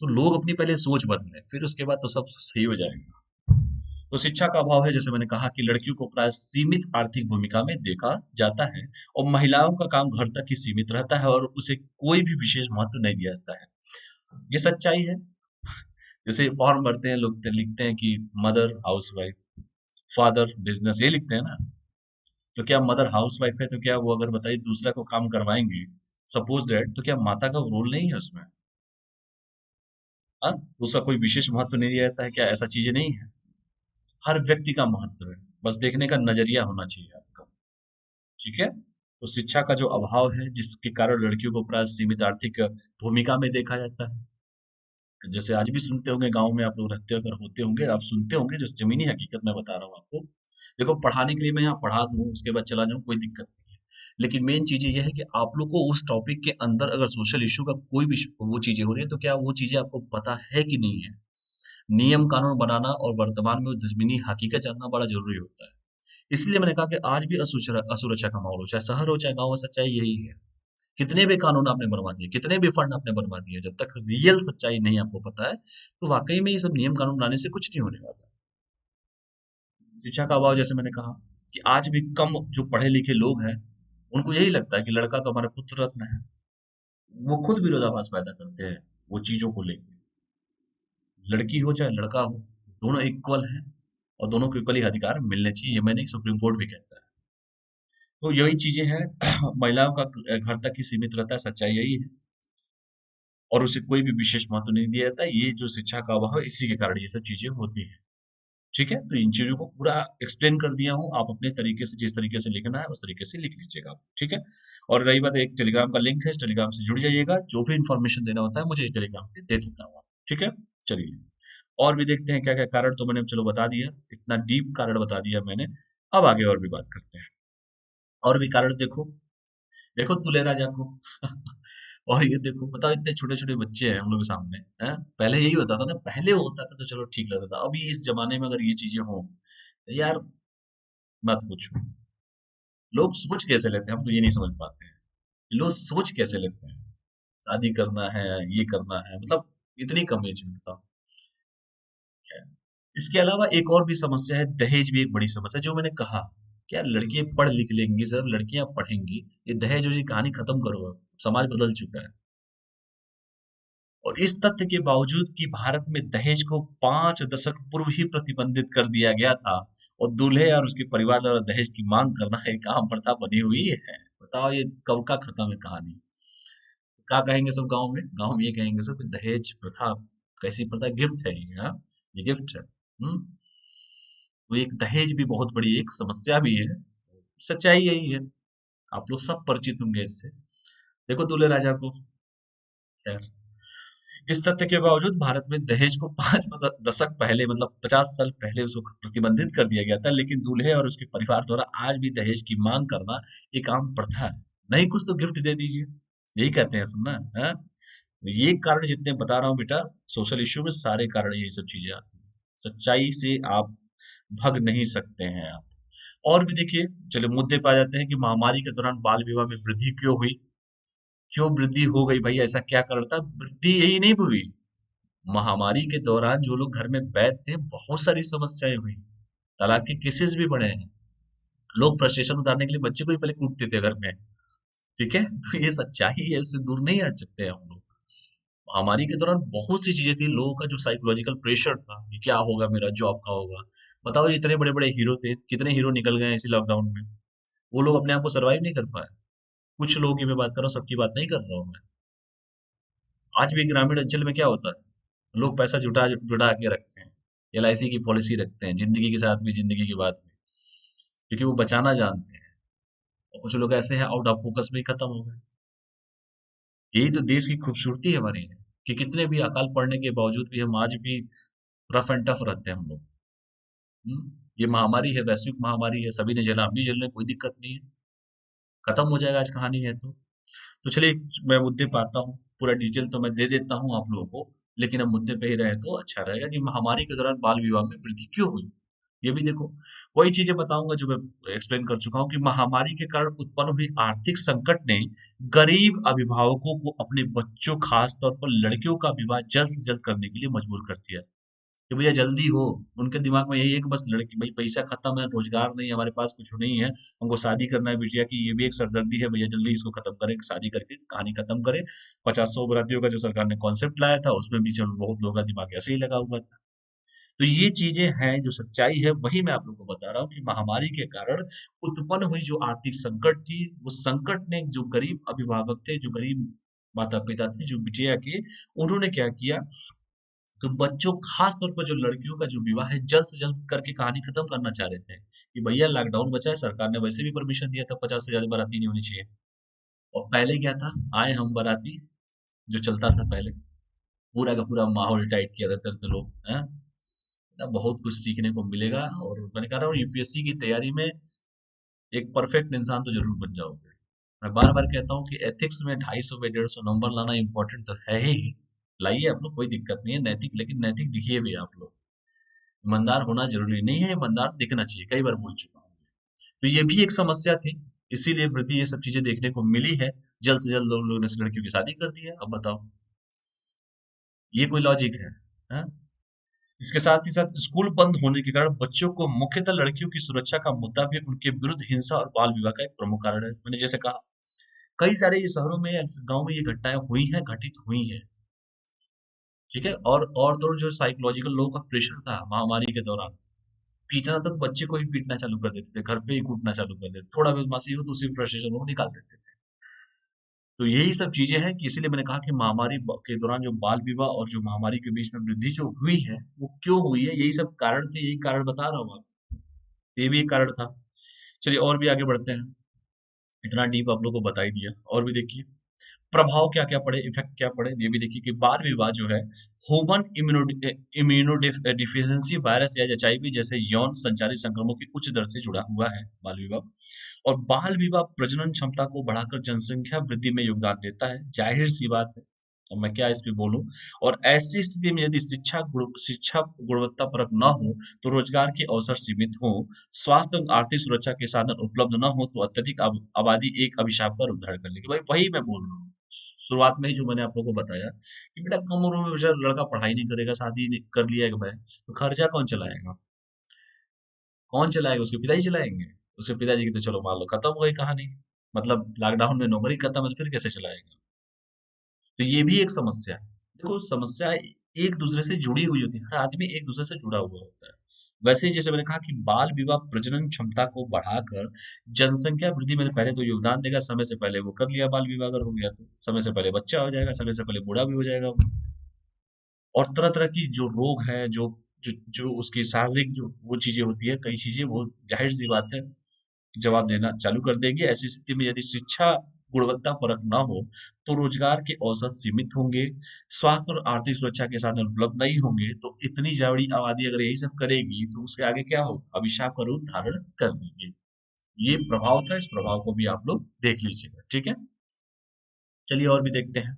तो लोग अपनी पहले सोच बदलें, फिर उसके बाद तो सब सही हो जाएगा। तो शिक्षा का अभाव है, जैसे मैंने कहा कि लड़कियों को प्राय सीमित आर्थिक भूमिका में देखा जाता है, और महिलाओं का काम घर तक ही सीमित रहता है, और उसे कोई भी विशेष महत्व नहीं दिया जाता है। ये सच्चाई है। जैसे फॉर्म भरते हैं लोग, लिखते हैं कि mother house wife, father business, ये लिखते हैं ना। तो क्या मदर हाउस वाइफ है तो क्या वो, अगर बताइए, दूसरा को काम करवाएंगे, सपोज दैट, तो क्या माता का रोल नहीं है उसमें? हाँ, उसका कोई विशेष महत्व नहीं दिया जाता है क्या? ऐसा चीजें नहीं है। हर व्यक्ति का महत्व है, बस देखने का नजरिया होना चाहिए आपका। ठीक है। तो शिक्षा का जो अभाव है, जिसके कारण लड़कियों को प्राय सीमित आर्थिक भूमिका में देखा जाता है। जैसे आज भी सुनते होंगे, गांव में आप लोग रहते अगर होते होंगे, आप सुनते होंगे, जो जमीनी हकीकत मैं बता रहा हूँ आपको। देखो, पढ़ाने के लिए मैं यहाँ पढ़ा दूँ, उसके बाद चला जाऊँ, कोई दिक्कत नहीं है। लेकिन मेन चीजें यह है कि आप लोग को उस टॉपिक के अंदर अगर सोशल इशू का कोई भी वो चीजें हो रही है, तो क्या वो चीजें आपको पता है कि नहीं है। नियम कानून बनाना और वर्तमान में जमीनी हकीकत जानना बड़ा जरूरी होता है। इसलिए मैंने कहा कि आज भी असुरक्षा का माहौल हो, चाहे शहर हो चाहे गाँव हो, सच्चाई यही है। कितने भी कानून आपने बनवा दिए, कितने भी फंड आपने बनवा दिए, जब तक रियल सच्चाई नहीं आपको पता है, तो वाकई में ये सब नियम कानून बनाने से कुछ नहीं होने वाला। शिक्षा का अभाव, जैसे मैंने कहा कि आज भी कम जो पढ़े लिखे लोग हैं, उनको यही लगता है कि लड़का तो हमारा पुत्र रत्न है। वो खुद विरोधाभास पैदा करते हैं वो चीजों को लेकर। लड़की हो चाहे लड़का हो, दोनों इक्वल हैं, और दोनों को इक्वली अधिकार मिलने चाहिए। ये मैंने, सुप्रीम कोर्ट भी कहता है। तो यही चीजें हैं। महिलाओं का घर तक ही सीमित रहता है, सच्चाई यही है। और उसे कोई भी विशेष महत्व नहीं दिया जाता। ये जो शिक्षा का अभाव है, इसी के कारण ये सब चीजें होती हैं। ठीक है, तो इन चीजों को पूरा एक्सप्लेन कर दिया हूँ। आप अपने तरीके से, जिस तरीके से लिखना है उस तरीके से लिख लीजिएगा आप। ठीक है। और रही बात, एक टेलीग्राम का लिंक है, इस टेलीग्राम से जुड़ जाइएगा। जो भी इन्फॉर्मेशन देना होता है मुझे इस टेलीग्राम पे दे देता हूँ। ठीक है। चलिए, और भी देखते हैं क्या क्या कारण, तो मैंने चलो बता दिया, इतना डीप कारण बता दिया मैंने। अब आगे और भी बात करते हैं। और भी कारण देखो, देखो तुले राजा को। और ये देखो, बताओ, इतने छोटे छोटे बच्चे हैं हम लोग के सामने, हैं? पहले यही होता था ना, पहले होता था तो चलो ठीक लगता था। अभी इस जमाने में अगर ये चीजें हों, तो यार मत पूछो। लोग सोच कैसे लेते हैं, हम तो ये नहीं समझ पाते हैं। लोग सोच कैसे लेते हैं, शादी करना है, ये करना है, मतलब इतनी कम एज में, बताओ क्या है। इसके अलावा एक और भी समस्या है, दहेज भी एक बड़ी समस्या है। जो मैंने कहा, क्या लड़कियां पढ़ लिख लेंगी, सब लड़कियां पढ़ेंगी, ये दहेज वाली कहानी खत्म करो अब। समाज बदल चुका है। और इस तथ्य के बावजूद कि भारत में दहेज को 5 दशक पूर्व ही प्रतिबंधित कर दिया गया था और दूल्हे और उसके परिवार द्वारा दहेज की मांग करना एक आम प्रथा बनी हुई है। बताओ ये कब का खत्म है कहानी। क्या कहेंगे सब गांव में ये कहेंगे सब कि दहेज प्रथा कैसी प्रथा, गिफ्ट है ये, हाँ ये गिफ्ट है। तो एक दहेज भी बहुत बड़ी एक समस्या भी है, सच्चाई यही है। आप लोग सब परिचित होंगे इससे। देखो दूल्हे राजा को, खैर इस तथ्य के बावजूद भारत में दहेज को 5 दशक पहले मतलब 50 साल पहले उसको प्रतिबंधित कर दिया गया था, लेकिन दूल्हे और उसके परिवार द्वारा आज भी दहेज की मांग करना एक आम प्रथा है। नहीं कुछ तो गिफ्ट दे दीजिए, यही कहते हैं सुनना है। तो ये कारण जितने बता रहा हूँ बेटा, सोशल इश्यू में सारे कारण यही सब चीजें आती हैं। सच्चाई से आप भग नहीं सकते हैं आप। और भी देखिए, चलिए मुद्दे पे आ जाते हैं कि महामारी के दौरान बाल विवाह में वृद्धि क्यों हुई। क्यों वृद्धि हो गई भाई, ऐसा क्या कारण था? वृद्धि यही नहीं हुई, महामारी के दौरान जो लोग घर में बैठ थे बहुत सारी समस्याएं हुई, तलाक के केसेस भी बढ़े हैं। लोग फ्रस्ट्रेशन उतारने के लिए बच्चे को ही पहले कूटते थे घर में। ठीक है, तो ये सच्चाई है, इससे दूर नहीं हट सकते हम लोग। महामारी के दौरान बहुत सी चीजें थी, लोगों का जो साइकोलॉजिकल प्रेशर था कि क्या होगा, मेरा जॉब का होगा। बताओ ये इतने बड़े बड़े हीरो थे, कितने हीरो निकल गए हैं इसी लॉकडाउन में। वो लोग अपने आप को सरवाइव नहीं कर पाए। कुछ लोगों की मैं बात कर रहा हूँ, सबकी बात नहीं कर रहा हूँ मैं। आज भी ग्रामीण अंचल में क्या होता है, लोग पैसा जुटा जुटा के रखते हैं, एलआईसी की पॉलिसी रखते हैं, जिंदगी के साथ भी, जिंदगी के बाद में, क्योंकि वो बचाना जानते हैं। और कुछ लोग ऐसे हैं आउट ऑफ फोकस में ही खत्म हो गए। यही तो देश की खूबसूरती है हमारी, कि कितने भी अकाल पड़ने के बावजूद भी हम आज भी रफ एंड टफ रहते हैं हम लोग। ये महामारी है, वैश्विक महामारी है, सभी ने झेला, हम भी झेल रहे हैं, कोई दिक्कत नहीं है। खत्म हो जाएगा आज कहानी है तो चलिए मैं मुद्दे पे आता हूँ। पूरा डिटेल तो मैं दे देता हूँ आप लोगों को, लेकिन अब मुद्दे पे ही रहे तो अच्छा रहेगा कि महामारी के दौरान बाल विवाह में वृद्धि क्यों हुई। ये भी देखो, वही चीजें बताऊंगा जो मैं एक्सप्लेन कर चुका हूँ कि महामारी के कारण उत्पन्न हुई आर्थिक संकट ने गरीब अभिभावकों को अपने बच्चों, खास तौर पर लड़कियों का विवाह जल्द से जल्द करने के लिए मजबूर कर दिया कि भैया जल्दी हो। उनके दिमाग में यही है कि बस लड़की, भाई पैसा खत्म है, रोजगार नहीं है, हमारे पास कुछ नहीं है, हमको शादी करना है बिटिया की, ये भी एक सरदर्दी है, भैया जल्दी इसको खत्म करें, शादी करके कहानी खत्म करें। 50-100 बरातियों का जो सरकार ने कॉन्सेप्ट लाया था उसमें भी चलो बहुत लोगों का दिमाग ऐसे ही लगा हुआ था। तो ये चीजें हैं जो सच्चाई है, वही मैं आप लोगों को बता रहा हूँ कि महामारी के कारण उत्पन्न हुई जो आर्थिक संकट थी, उस संकट ने जो गरीब अभिभावक थे, जो गरीब माता पिता थे, जो बिटिया के, उन्होंने क्या किया कि बच्चों, खास तौर पर जो लड़कियों का जो विवाह है जल्द से जल्द करके कहानी खत्म करना चाह रहे थे कि भैया लॉकडाउन बचा है, सरकार ने वैसे भी परमिशन दिया था 50 से ज्यादा बाराती नहीं होनी चाहिए। और पहले क्या था, आए हम बाराती, जो चलता था पहले, पूरा का पूरा माहौल टाइट किया रहता थे लोग हैं ना। बहुत कुछ सीखने को मिलेगा, और मैंने कह रहा हूँ यूपीएससी की तैयारी में एक परफेक्ट इंसान तो जरूर बन जाओगे। मैं बार बार कहता हूँ कि एथिक्स में 250 पे 150 नंबर लाना इंपॉर्टेंट तो है ही। लाइए आप लोग, कोई दिक्कत नहीं है, नैतिक, लेकिन नैतिक दिखिए भी आप लोग। ईमानदार होना जरूरी नहीं है, ईमानदार दिखना चाहिए, कई बार बोल चुका हूँ। तो ये भी एक समस्या थी, इसीलिए वृद्धि ये सब चीजें देखने को मिली है। जल्द से जल्द लोगों ने लड़कियों की शादी कर दी है। अब बताओ ये कोई लॉजिक है, हाँ? इसके साथ ही साथ स्कूल बंद होने के कारण बच्चों को, मुख्यतः लड़कियों की सुरक्षा का मुद्दा भी उनके विरुद्ध हिंसा और बाल विवाह का एक प्रमुख कारण है। मैंने जैसे कहा, कई सारे ये शहरों में या गांव में ये घटनाएं हुई हैं, घटित हुई हैं। ठीक है, और तो जो साइकोलॉजिकल लोगों का प्रेशर था महामारी के दौरान, पीटना था तो बच्चे को ही पीटना चालू कर देते थे, घर पे ही कूटना चालू कर देते, थोड़ा बदमाशी हो तो उसी फ्रस्ट्रेशन को निकाल देते थे। तो यही सब चीजें हैं कि इसीलिए मैंने कहा कि महामारी के दौरान जो बाल विवाह और जो महामारी के बीच में वृद्धि जो हुई है वो क्यों हुई है, यही सब कारण थे, यही कारण बता रहा हूँ आपको। ये भी एक कारण था। चलिए और भी आगे बढ़ते हैं, इतना डीप आप लोगों को बता ही दिया। और भी देखिए प्रभाव क्या क्या पड़े, इफेक्ट क्या पड़े, ये भी देखिए कि बाल विवाह जो है ह्यूमन इम्यूनो डिफिशियंसी वायरस या एचआईवी जैसे यौन संचारित संक्रमणों की उच्च दर से जुड़ा हुआ है बाल विवाह। और बाल विवाह प्रजनन क्षमता को बढ़ाकर जनसंख्या वृद्धि में योगदान देता है, जाहिर सी बात है। अब मैं क्या इस पे बोलूं। और ऐसी स्थिति में यदि शिक्षा गुणवत्ता परक न हो, तो रोजगार के अवसर सीमित हो, स्वास्थ्य और आर्थिक सुरक्षा के साधन उपलब्ध न हो, तो अत्यधिक आबादी एक अभिशाप का रूप धारण कर लेगी। भाई वही मैं बोल रहा हूँ, शुरुआत में ही जो मैंने आप लोगों को बताया कि बेटा कम उम्र में बेचारा लड़का पढ़ाई नहीं करेगा, शादी कर लिया है भाई, तो खर्चा कौन चलाएगा? कौन चलाएगा? उसके पिताजी चलाएंगे। उसके पिताजी की तो चलो मान लो खत्म हो गई कहानी, मतलब लॉकडाउन में नौकरी खत्म है तो फिर कैसे चलाएगा? तो ये भी एक समस्या है। देखो समस्या एक दूसरे से जुड़ी हुई होती है, हर आदमी एक दूसरे से जुड़ा हुआ होता है। वैसे ही जैसे मैंने कहा कि बाल विवाह प्रजनन क्षमता को बढ़ाकर जनसंख्या वृद्धि में पहले तो योगदान देगा, समय से पहले वो कर लिया बाल विवाह अगर हो गया तो समय से पहले बच्चा हो जाएगा, समय से पहले बूढ़ा भी हो जाएगा वो। और तरह तरह की जो रोग है, जो उसकी शारीरिक जो वो चीजें होती है, कई चीजें वो जाहिर सी बात है जवाब देना चालू कर देंगे। ऐसी स्थिति में यदि शिक्षा गुणवत्ता परक न हो तो रोजगार के अवसर सीमित होंगे, स्वास्थ्य और आर्थिक सुरक्षा के साधन उपलब्ध नहीं होंगे, तो इतनी बड़ी आबादी अगर यही सब करेगी तो उसके आगे क्या हो, अभिशाप का रूप धारण कर लेंगे। ये प्रभाव था, इस प्रभाव को भी आप लोग देख लीजिएगा, ठीक है। चलिए और भी देखते हैं।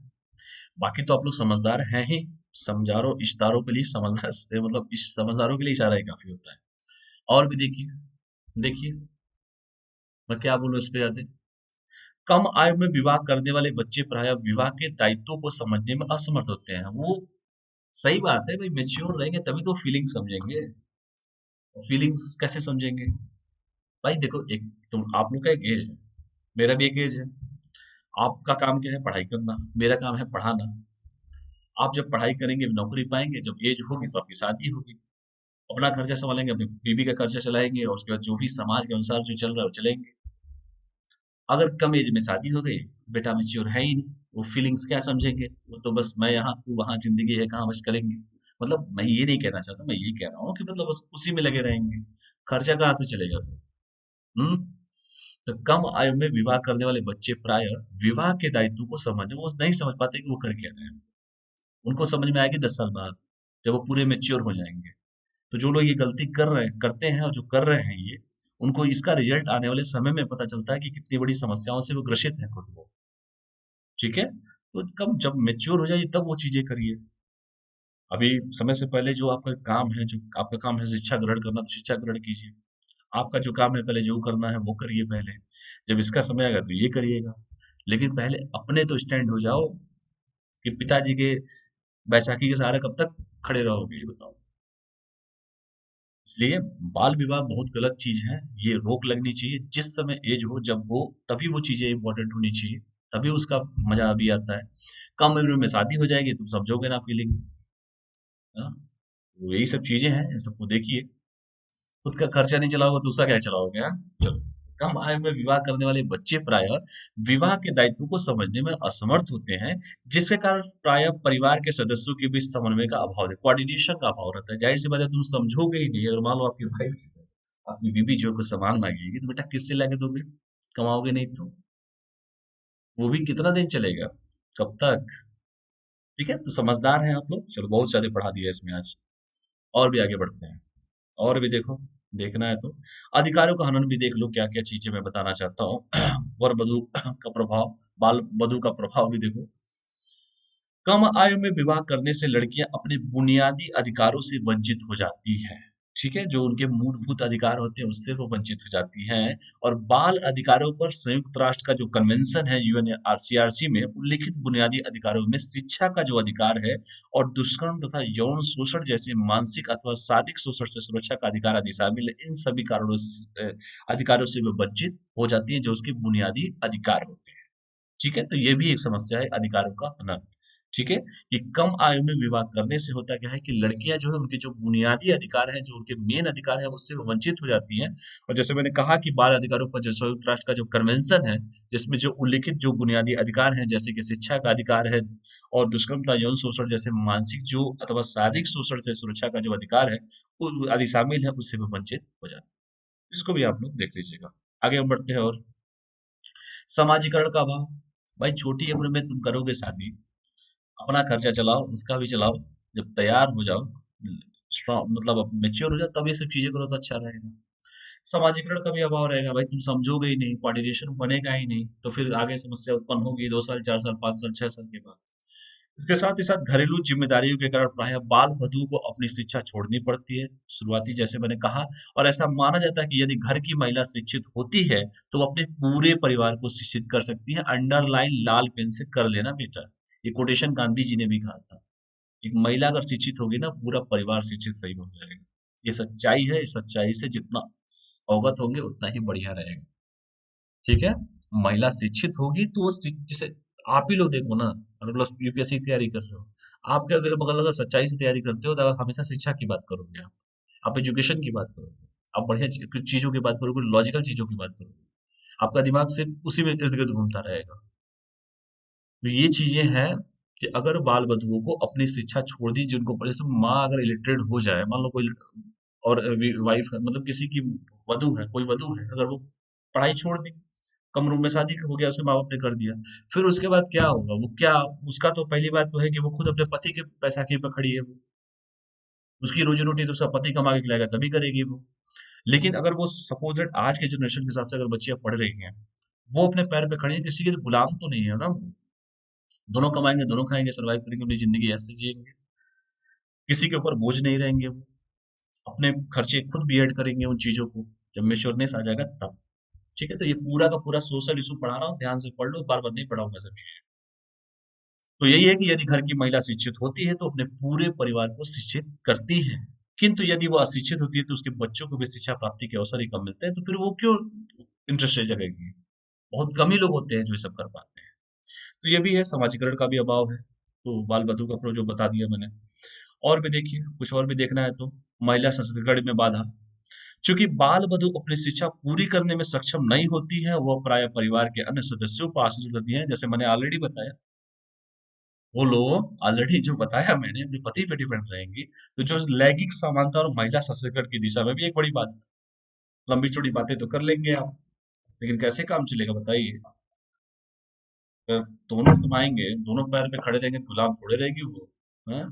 बाकी तो आप लोग समझदार हैं ही, समझदारों इशारों के लिए समझदार मतलब इस समझदारों के लिए इशारा ही काफी होता है। और भी देखिए, देखिए मैं क्या बोलूं इस पे ज्यादा। कम आयु में विवाह करने वाले बच्चे प्रायः विवाह के दायित्वों को समझने में असमर्थ होते हैं। वो सही बात है भाई, मेच्योर रहेंगे तभी तो फीलिंग समझेंगे। फीलिंग्स कैसे समझेंगे भाई? देखो, एक तुम आप लोग का एक एज है, मेरा भी एक एज है। आपका काम क्या है, पढ़ाई करना, मेरा काम है पढ़ाना। आप जब पढ़ाई करेंगे नौकरी पाएंगे, जब एज होगी तो आपकी शादी होगी, अपना खर्चा संभालेंगे, अपनी बीवी का खर्चा चलाएंगे, और उसके बाद जो भी समाज के अनुसार जो चल रहा है वो चलेंगे। अगर कम एज में शादी हो गई तो बेटा मैच्योर है ही नहीं, वो फीलिंग्स क्या समझेंगे, वो तो बस मैं यहाँ तू वहां, जिंदगी है कहाँ, बस करेंगे। मतलब मैं ये नहीं कहना चाहता, मैं ये कह रहा हूँ कि मतलब बस उसी में लगे रहेंगे, खर्चा कहाँ से चलेगा फिर। हम्म। तो कम आयु में विवाह करने वाले बच्चे प्राय विवाह के दायित्व को समझ वो नहीं समझ पाते कि वो कर क्या रहे हैं। उनको समझ में आएगी 10 साल बाद, जब वो पूरे मेच्योर हो जाएंगे। तो जो लोग ये गलती कर रहे हैं, करते हैं, और जो कर रहे हैं ये, उनको इसका रिजल्ट आने वाले समय में पता चलता है कि कितनी बड़ी समस्याओं से वो ग्रसित है खुद वो। ठीक है, तो कब जब मेच्योर हो जाइए तब वो चीजें करिए। अभी समय से पहले जो आपका काम है, जो आपका काम है शिक्षा ग्रहण करना, तो शिक्षा ग्रहण कीजिए। आपका जो काम है पहले जो करना है वो करिए पहले, जब इसका समय आएगा तो ये करिएगा। लेकिन पहले अपने तो स्टैंड हो जाओ, कि पिताजी के बैसाखी के सहारे कब तक खड़े रहोगे ये बताओ। इसलिए बाल विवाह बहुत गलत चीज है, ये रोक लगनी चाहिए। जिस समय एज हो जब हो तभी वो चीजें इंपॉर्टेंट होनी चाहिए, तभी उसका मजा भी आता है। कम उम्र में शादी हो जाएगी, तुम समझोगे ना फीलिंग। हाँ, तो यही सब चीजें हैं, इन सबको देखिए। खुद का खर्चा नहीं चलाओगे तो उसका क्या चलाओगे, हाँ? चलो। कम आयु में विवाह करने वाले बच्चे प्राय विवाह के दायित्व को समझने में असमर्थ होते हैं, जिसके कारण प्राय परिवार के सदस्यों के बीच समन्वय का अभाव है, कोऑर्डिनेशन का अभाव रहता है। जाहिर सी बात है, तुम समझोगे ही नहीं। अगर मान लो आपकी भाई अपनी बीबी जो को सामान मांगेगी, तो बेटा किससे लाके दोगे? कमाओगे नहीं तो वो भी कितना दिन चलेगा, कब तक? ठीक है, तो समझदार हैं आप लोग। चलो, बहुत ज्यादा पढ़ा दिया इसमें आज। और भी आगे बढ़ते हैं। और भी देखो, देखना है तो अधिकारों का हनन भी देख लो, क्या क्या चीजें मैं बताना चाहता हूँ। वर वधु का प्रभाव, बाल वधु का प्रभाव भी देखो। कम आयु में विवाह करने से लड़कियां अपने बुनियादी अधिकारों से वंचित हो जाती हैं। ठीक है, जो उनके मूलभूत अधिकार होते हैं उससे वो वंचित हो जाती हैं। और बाल अधिकारों पर संयुक्त राष्ट्र का जो कन्वेंशन है, यूएनआरसीआरसी में उल्लिखित बुनियादी अधिकारों में शिक्षा का जो अधिकार है, और दुष्कर्म तथा यौन शोषण जैसे मानसिक अथवा शारीरिक शोषण से सुरक्षा का अधिकार आदि शामिल है। इन सभी कारणों से अधिकारों से वो वंचित हो जाती है, जो उसके बुनियादी अधिकार होते हैं। ठीक है, तो ये भी एक समस्या है, अधिकारों का हनन। ठीक है, ये कम आयु में विवाह करने से होता क्या है कि लड़कियां जो है उनके जो बुनियादी अधिकार है, जो उनके मेन अधिकार है, उससे वो वंचित हो जाती हैं। और जैसे मैंने कहा कि बाल अधिकारों पर जो संयुक्त राष्ट्र का जो कन्वेंशन है, जिसमें जो उल्लिखित जो बुनियादी अधिकार हैं, जैसे कि शिक्षा का अधिकार है, और दुष्कर्म तथा यौन शोषण जैसे मानसिक जो अथवा शारीरिक शोषण से सुरक्षा का जो अधिकार है, वो आदि शामिल है, उससे वो वंचित हो जाते हैं। इसको भी आप लोग देख लीजिएगा। आगे हम बढ़ते हैं। और समाजीकरण का अभाव। भाई छोटी उम्र में तुम करोगे शादी, अपना खर्चा चलाओ, उसका भी चलाओ, जब तैयार हो जाओ, स्ट्रॉन्ग मतलब मेच्योर हो जाओ, तब ये सब चीजें करो तो अच्छा रहेगा। समाजीकरण का भी अभाव रहेगा भाई, तुम समझोगे ही नहीं, कोऑर्डिनेशन बनेगा ही नहीं, तो फिर आगे समस्या उत्पन्न होगी 2 साल 4 साल 5 साल 6 साल के बाद। इसके साथ ही साथ घरेलू जिम्मेदारियों के कारण प्रायः बाल वधु को अपनी शिक्षा छोड़नी पड़ती है, शुरुआती जैसे मैंने कहा। और ऐसा माना जाता है कि यदि घर की महिला शिक्षित होती है तो वो अपने पूरे परिवार को शिक्षित कर सकती है। अंडरलाइन लाल पेन से कर लेना बेटा, ये कोटेशन गांधी जी ने भी कहा था। एक महिला अगर शिक्षित होगी ना, पूरा परिवार शिक्षित सही हो जाएगा। ये सच्चाई है, इस सच्चाई से जितना अवगत होंगे उतना ही बढ़िया रहेगा। ठीक है, महिला शिक्षित होगी तो वो जैसे आप ही लोग देखो ना, अगर लोग यूपीएससी की तैयारी कर रहे हो, आपके अगल बगल अगर सच्चाई से तैयारी करते हो तो अगर हमेशा शिक्षा की बात करोगे, आप एजुकेशन की बात करोगे, आप बढ़िया कुछ चीजों की बात करोगे, लॉजिकल चीजों की बात करोगे, आपका दिमाग सिर्फ उसी में इर्द गिर्द घूमता रहेगा। तो ये चीजें हैं कि अगर बाल बधुओं को अपनी शिक्षा छोड़ दी, जिनको जैसे माँ अगर इलिटरेट हो जाए, मान लो कोई और वाइफ है, मतलब किसी की वधु है, कोई वधु है, अगर वो पढ़ाई छोड़ दी, कम रूम में शादी हो गया, उसके माँ बाप ने कर दिया, फिर उसके बाद क्या होगा? वो क्या, उसका तो पहली बात तो है कि वो खुद अपने पति के पैसाखी पे खड़ी है वो, उसकी रोजी रोटी तो उसका पति कमा के खिलाएगा तभी करेगी वो। लेकिन अगर वो सपोज दैट आज के जनरेशन के हिसाब से अगर बच्चियां पढ़ रही हैं, वो अपने पैर पे खड़ी है, किसी के गुलाम तो नहीं है ना वो। दोनों कमाएंगे, दोनों खाएंगे, सर्वाइव करेंगे, अपनी जिंदगी ऐसे जिएंगे, किसी के ऊपर बोझ नहीं रहेंगे वो, अपने खर्चे खुद बियर्ड करेंगे उन चीजों को, जब मेच्योरनेस आ जाएगा तब। ठीक है, तो ये पूरा का पूरा सोशल इशू पढ़ा रहा हूँ, ध्यान से पढ़ लो, बार बार नहीं पढ़ाऊंगा सब चीजें। तो यही है कि यदि घर की महिला शिक्षित होती है तो अपने पूरे परिवार को शिक्षित करती है, किंतु यदि वो अशिक्षित होती है तो उसके बच्चों को भी शिक्षा प्राप्ति के अवसर ही कम मिलते हैं, तो फिर वो क्यों इंटरेस्ट जगेगी? बहुत कम ही लोग होते हैं जो ये सब कर पाते हैं। तो ये भी है, समाजीकरण का भी अभाव है। तो बाल बधू का जो बता दिया मैंने। और भी देखिए, कुछ और भी देखना है तो महिला सशक्तिकरण में बाधा। चूंकि बाल बधू अपनी शिक्षा पूरी करने में सक्षम नहीं होती है, वह प्राय परिवार के अन्य सदस्यों पर आश्रित रहती है, जैसे मैंने ऑलरेडी बताया। वो लोग ऑलरेडी जो बताया मैंने, अपने पति पे डिपेंड रहेंगी, तो जो लैंगिक समानता और महिला सशक्तिकरण की दिशा में भी एक बड़ी बात है। लंबी चौड़ी बातें तो कर लेंगे आप, लेकिन कैसे काम चलेगा बताइए? अगर दोनों कमाएंगे, दोनों पैर पे खड़े रहेंगे, गुलाम थोड़े रहेगी वो। है,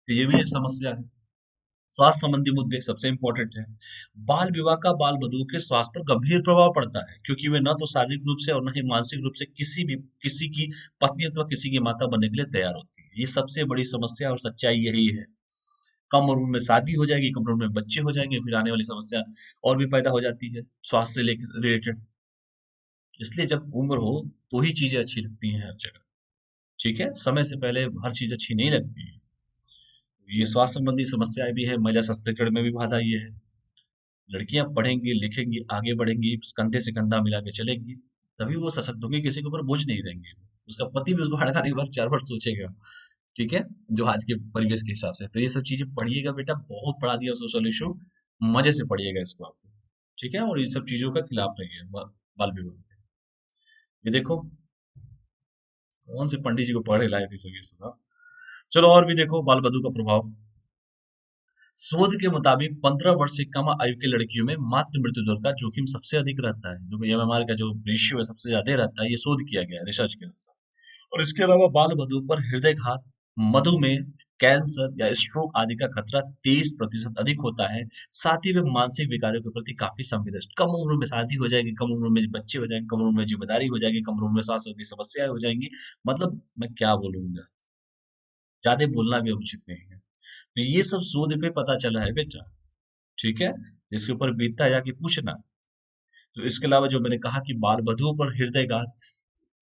तो ये भी एक समस्या है। स्वास्थ्य संबंधी मुद्दे सबसे इंपॉर्टेंट है। बाल विवाह का बाल वधु के स्वास्थ्य पर गंभीर प्रभाव पड़ता है, क्योंकि वे न तो शारीरिक रूप से और न ही मानसिक रूप से किसी की पत्नी अथवा किसी की माता बनने के लिए तैयार होती है। ये सबसे बड़ी समस्या और सच्चाई यही है। कम उम्र में शादी हो जाएगी, कम उम्र में बच्चे हो जाएंगे, फिर आने वाली समस्या और भी पैदा हो जाती है स्वास्थ्य से लेकर रिलेटेड। इसलिए जब उम्र हो तो ही चीजें अच्छी लगती हैं हर जगह। ठीक है, समय से पहले हर चीज अच्छी नहीं लगती है। ये स्वास्थ्य संबंधी समस्याएं भी है, महिला सशक्तिकरण में भी बाधा ये है। लड़कियां पढ़ेंगी, लिखेंगी, आगे बढ़ेंगी, कंधे से कंधा मिला के चलेंगी, तभी वो सशक्त होंगी, किसी के ऊपर बोझ नहीं रहेंगी। उसका पति भी उसको हड़काने के बाद 4 बार सोचेगा। ठीक है, जो आज के परिवेश के हिसाब से। तो ये सब चीजें पढ़िएगा बेटा, बहुत पढ़ा दिया सोशल इशू, मजे से पढ़िएगा इसको आपको। ठीक है, और इन सब चीजों का खिलाफ रहिए बाल विवाह के। ये देखो, कौन से पंडित जी को पढ़े लाए थे सब ये सब। चलो और भी देखो बाल वधू का प्रभाव। शोध के मुताबिक 15 वर्ष से कम आयु की लड़कियों में मातृ मृत्यु दर का जोखिम सबसे अधिक रहता है, जो एमएमआर का जो रेशियो है सबसे ज्यादा रहता है, ये शोध किया गया है रिसर्च के अनुसार। और इसके अलावा बाल वधु पर हृदयघात, मधुमेह, कैंसर या स्ट्रोक आदि का खतरा 23% अधिक होता है। साथ ही वे मानसिक विकारों के प्रति काफी संवेदनशील, कम उम्र में शादी हो जाएगी, कम उम्र में बच्चे हो जाएंगे, कम उम्र में जिम्मेदारी हो जाएगी, कम उम्र में सांस की समस्याएं हो जाएंगी। मतलब मैं क्या बोलूंगा, ज्यादा बोलना भी उचित नहीं है। तो ये सब शोध पे पता चला है बेटा। ठीक है, जिसके ऊपर बीतता है जाके पूछना। तो इसके अलावा जो मैंने कहा कि बाल वधुओं पर हृदयघात,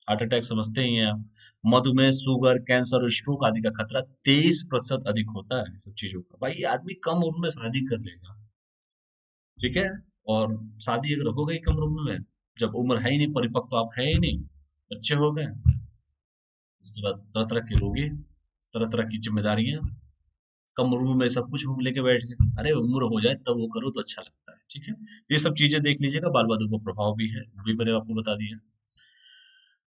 हार्ट अटैक समझते ही हैं आप, मधुमेह, शुगर, कैंसर और स्ट्रोक आदि का खतरा 23% अधिक होता है। सब चीजों का भाई, आदमी कम उम्र में शादी कर लेगा। ठीक है, और शादी अगर हो गई कम उम्र में, जब उम्र है ही नहीं, परिपक्व तो आप है ही नहीं, बच्चे हो गए, इसके बाद तरह तरह के रोगी, तरह तरह की जिम्मेदारियां, कम उम्र में सब कुछ हम लेके बैठ गए। अरे उम्र हो जाए तब वो करो तो अच्छा लगता है। ठीक है, ये सब चीजें देख लीजिएगा, बाल बाल का प्रभाव भी है, वो भी मैंने आपको बता दिया।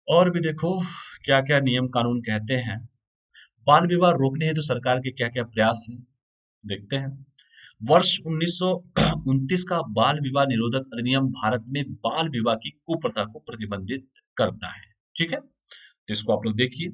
और भी देखो क्या क्या नियम कानून कहते हैं। बाल विवाह रोकने हेतु सरकार के क्या क्या प्रयास हैं, देखते हैं। वर्ष 1929 का बाल विवाह निरोधक अधिनियम भारत में बाल विवाह की कुप्रथा को प्रतिबंधित करता है। ठीक है, तो इसको आप लोग देखिए।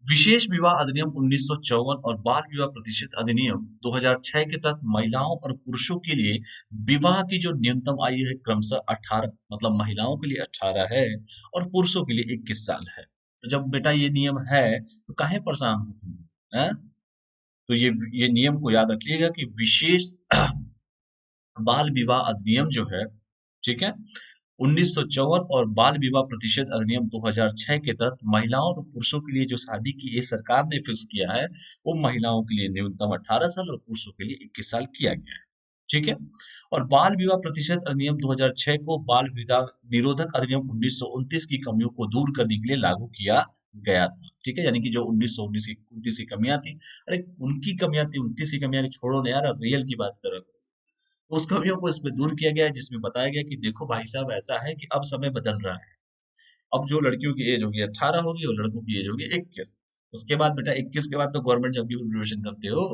विशेष विवाह अधिनियम 1954 और बाल विवाह प्रतिशत अधिनियम 2006 के तहत महिलाओं और पुरुषों के लिए विवाह की जो न्यूनतम आयु है क्रमशः 18, मतलब महिलाओं के लिए 18 है और पुरुषों के लिए 21 साल है। तो जब बेटा ये नियम है तो काहे परेशान हो तुम, हैं? तो ये नियम को याद रखिएगा कि विशेष बाल विवाह अधिनियम जो है, ठीक है, 1954 और बाल विवाह प्रतिशत अधिनियम 2006 के तहत महिलाओं और पुरुषों के लिए जो शादी की ये सरकार ने फिक्स किया है, वो महिलाओं के लिए न्यूनतम 18 साल और पुरुषों के लिए 21 साल किया गया है। ठीक है। और बाल विवाह प्रतिशत अधिनियम 2006 को बाल विवाह निरोधक अधिनियम 1929 की कमियों को दूर करने के लिए लागू किया गया था। ठीक है, यानी कि जो 1929 की कमियां थी, अरे उनकी कमियां थी, 29 की कमियां छोड़ो ना यार, रियल की बात करो। तो उस कमियों को इसमें दूर किया गया है, जिसमें बताया गया कि देखो भाई साहब, ऐसा है कि अब समय बदल रहा है। अब जो लड़कियों की एज होगी 18 होगी और लड़कों की एज होगी 21। उसके बाद बेटा 21 के बाद तो गवर्नमेंट जब भी रिजर्वेशन करते हो,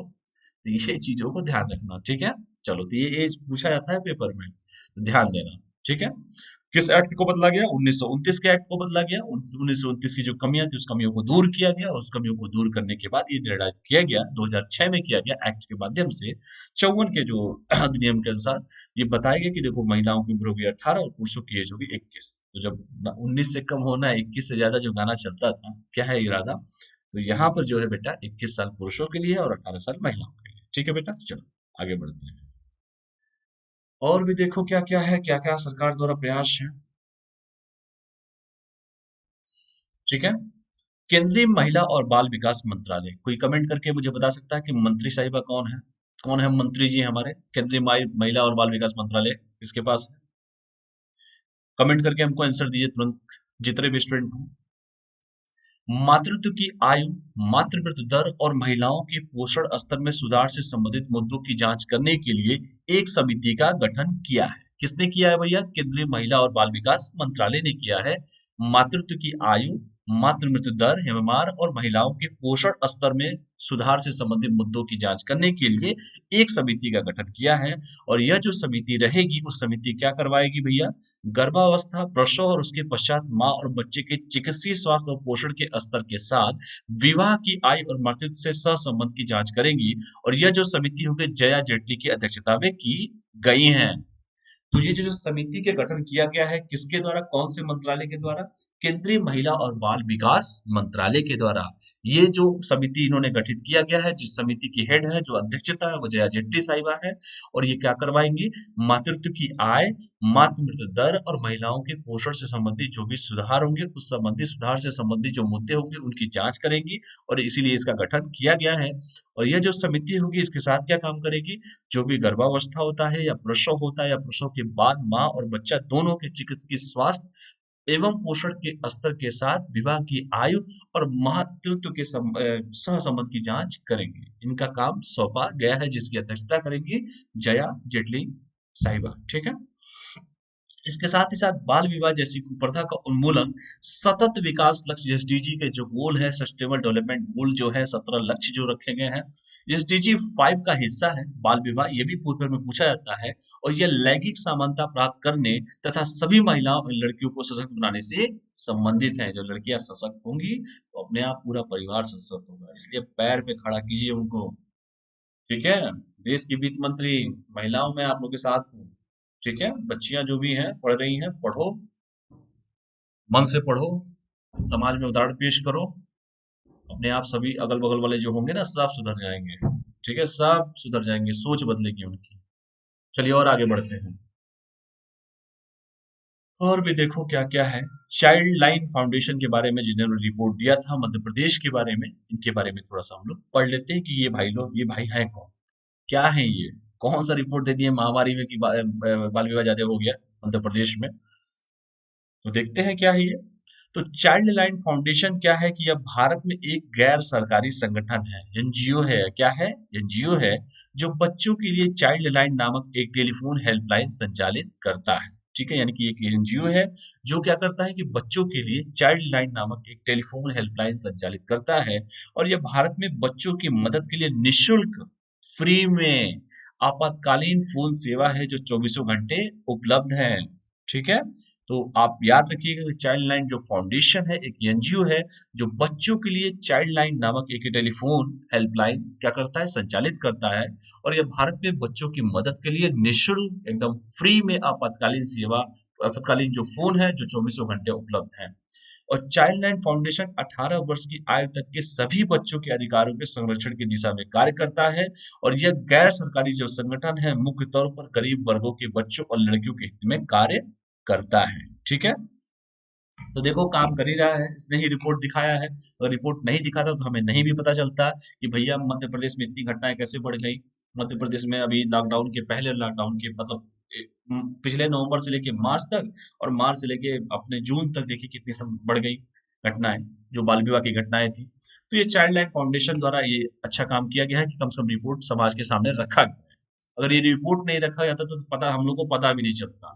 तो ये चीजों को ध्यान रखना। ठीक है, चलो, तो ये एज पूछा जाता है पेपर में, तो ध्यान देना। ठीक है, किस एक्ट को बदला गया? 1929 के एक्ट को बदला गया। 1929 की जो कमियां थी, उस कमियों को दूर किया गया, और उस कमियों को दूर करने के बाद ये निर्णय किया गया, 2006 में किया गया एक्ट के माध्यम से, 54 के जो अधिनियम के अनुसार ये बताया गया कि देखो, महिलाओं की उम्र होगी 18 और पुरुषों की एज होगी 21। तो जब 19 से कम होना है, 21 से ज्यादा जो गाना चलता था, क्या है इरादा? तो यहाँ पर जो है बेटा 21 साल पुरुषों के लिए और 18 साल महिलाओं के लिए। ठीक है बेटा, तो चलो आगे बढ़ते हैं। और भी देखो क्या क्या है, क्या क्या सरकार द्वारा प्रयास है। ठीक है, केंद्रीय महिला और बाल विकास मंत्रालय, कोई कमेंट करके मुझे बता सकता है कि मंत्री साहिबा कौन है? कौन है मंत्री जी हमारे केंद्रीय महिला और बाल विकास मंत्रालय किसके पास है? कमेंट करके हमको आंसर दीजिए तुरंत, जितने भी स्टूडेंट हो। मातृत्व की आयु, मातृ मृत्यु दर और महिलाओं के पोषण स्तर में सुधार से संबंधित मुद्दों की जांच करने के लिए एक समिति का गठन किया है। किसने किया है भैया? केंद्रीय महिला और बाल विकास मंत्रालय ने किया है। मातृत्व की आयु, मातृ मृत्यु दर, एमएमआर और महिलाओं के पोषण स्तर में सुधार से संबंधित मुद्दों की जांच करने के लिए एक समिति का गठन किया है। और यह जो समिति रहेगी, उस समिति क्या करवाएगी भैया? गर्भावस्था, प्रसव और उसके पश्चात माँ और बच्चे के चिकित्सीय स्वास्थ्य और पोषण के स्तर के साथ विवाह की आयु और मातृत्व से सहसंबंध की जांच करेंगी। और यह जो समिति होगी जया जेटली की अध्यक्षता में की गई है। तो ये जो समिति के गठन किया गया है, किसके द्वारा, कौन से मंत्रालय के द्वारा? केंद्रीय महिला और बाल विकास मंत्रालय के द्वारा ये जो समिति इन्होंने गठित किया गया है, जिस समिति की हेड है, जो अध्यक्षता है, वो जया जेटली साहिबा है। और ये क्या करवाएंगी? मातृत्व की आय, मातृ मृत्यु दर और महिलाओं के पोषण से संबंधित जो भी सुधार होंगे, उस संबंधी सुधार से संबंधित जो मुद्दे होंगे, उनकी जांच करेंगी। और इसीलिए इसका गठन किया गया है। और यह जो समिति होगी, इसके साथ क्या काम करेगी? जो भी गर्भावस्था होता है या प्रसव होता है, या प्रसव के बाद माँ और बच्चा दोनों के चिकित्सकीय स्वास्थ्य एवं पोषण के स्तर के साथ विवाह की आयु और मातृत्व के सहसंबंध की जांच करेंगे। इनका काम सौंपा गया है, जिसकी अध्यक्षता करेंगी जया जेटली साहिबा। ठीक है, इसके साथ ही साथ बाल विवाह जैसी कुप्रथा का उन्मूलन, सतत विकास लक्ष्य एसडीजी के जो गोल है, सस्टेनेबल डेवलपमेंट गोल जो है, 17 लक्ष्य जो रखे गए हैं, एसडीजी 5 का हिस्सा है बाल विवाह। ये भी पेपर में पूछा जाता है। और यह लैंगिक समानता प्राप्त करने तथा सभी महिलाओं और लड़कियों को सशक्त बनाने से संबंधित है। जो लड़कियां सशक्त होंगी, तो अपने आप पूरा परिवार सशक्त होगा। इसलिए पैर पे खड़ा कीजिए उनको। ठीक है, देश की वित्त मंत्री महिलाओं में आप लोग के साथ हूँ। ठीक है, बच्चियां जो भी हैं पढ़ रही हैं, पढ़ो, मन से पढ़ो, समाज में उदाहरण पेश करो। अपने आप सभी अगल बगल वाले जो होंगे ना, सब सुधर जाएंगे। ठीक है, सब सुधर जाएंगे, सोच बदलेगी उनकी। चलिए और आगे बढ़ते हैं। और भी देखो क्या क्या है। चाइल्ड लाइन फाउंडेशन के बारे में जिन्होंने रिपोर्ट दिया था मध्य प्रदेश के बारे में, इनके बारे में थोड़ा सा हम लोग पढ़ लेते हैं कि ये भाई लोग, ये भाई हैं कौन, क्या है ये, कौन सा रिपोर्ट दे दिए महामारी में कि बाल विवाह ज्यादा हो गया मध्य प्रदेश में। तो देखते हैं क्या है ये। तो चाइल्ड लाइन फाउंडेशन क्या है कि यह भारत में एक गैर सरकारी संगठन है, एनजीओ है। क्या है? एनजीओ है, जो बच्चों के लिए चाइल्ड लाइन नामक एक टेलीफोन हेल्पलाइन संचालित करता है। ठीक है, यानी कि एक एनजीओ है जो क्या करता है कि बच्चों के लिए चाइल्ड लाइन नामक एक टेलीफोन हेल्पलाइन संचालित करता है। और यह भारत में बच्चों की मदद के लिए निशुल्क, फ्री में आपातकालीन फोन सेवा है, जो चौबीसों घंटे उपलब्ध है। ठीक है, तो आप याद रखिएगा कि चाइल्ड लाइन जो फाउंडेशन है, एक एनजीओ है, जो बच्चों के लिए चाइल्ड लाइन नामक एक टेलीफोन हेल्पलाइन क्या करता है, संचालित करता है। और यह भारत में बच्चों की मदद के लिए निःशुल्क, एकदम फ्री में आपातकालीन सेवा, आपातकालीन जो फोन है, जो चौबीसों घंटे उपलब्ध है। और चाइल्ड लाइन फाउंडेशन 18 वर्ष की आयु तक के सभी बच्चों के अधिकारों के संरक्षण की दिशा में कार्य करता है। और यह गैर सरकारी जो संगठन है, मुख्य तौर पर गरीब वर्गों के बच्चों और लड़कियों के हित में कार्य करता है। ठीक है, तो देखो काम कर ही रहा है, इसने ही रिपोर्ट दिखाया है। अगर रिपोर्ट नहीं दिखाता तो हमें नहीं भी पता चलता कि भैया मध्य प्रदेश में इतनी घटनाएं कैसे बढ़ गई। मध्य प्रदेश में अभी लॉकडाउन के पहले, लॉकडाउन के मतलब पिछले नवंबर से लेके मार्च तक, और मार्च से लेके अपने जून तक देखिए कितनी सब बढ़ गई घटनाएं, जो बाल विवाह की घटनाएं थी। तो ये चाइल्ड लाइन फाउंडेशन द्वारा ये अच्छा काम किया गया है कि कम से कम रिपोर्ट समाज के सामने रखा गया है। अगर ये रिपोर्ट नहीं रखा जाता तो पता, हम लोग को पता भी नहीं चलता।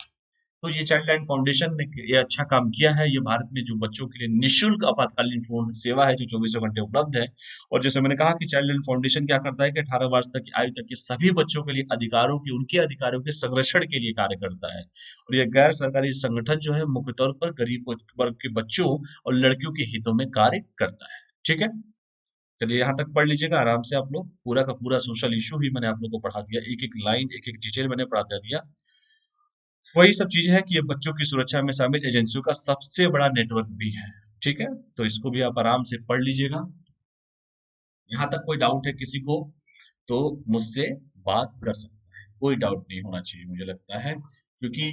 तो ये चाइल्ड लाइन फाउंडेशन ने ये अच्छा काम किया है। ये भारत में जो बच्चों के लिए निःशुल्क आपातकालीन फोन सेवा है जो चौबीसों घंटे उपलब्ध है। और जैसे मैंने कहा कि चाइल्ड लाइन फाउंडेशन क्या करता है कि 18 वर्ष तक की आयु तक के सभी बच्चों के लिए अधिकारों की, उनके अधिकारों के संरक्षण के लिए कार्य करता है। और ये गैर सरकारी संगठन जो है मुख्य तौर पर गरीब वर्ग के बच्चों और लड़कियों के हितों में कार्य करता है। ठीक है, चलिए यहाँ तक पढ़ लीजिएगा आराम से आप लोग। पूरा का पूरा सोशल इशू ही मैंने आप लोग को पढ़ा दिया, एक एक लाइन, एक एक डिटेल मैंने पढ़ा दिया। वही सब चीजें हैं कि ये बच्चों की सुरक्षा में शामिल एजेंसियों का सबसे बड़ा नेटवर्क भी है। ठीक है, तो इसको भी आप आराम से पढ़ लीजिएगा। यहाँ तक कोई डाउट है किसी को तो मुझसे बात कर सकता है, कोई डाउट नहीं होना चाहिए मुझे लगता है, क्योंकि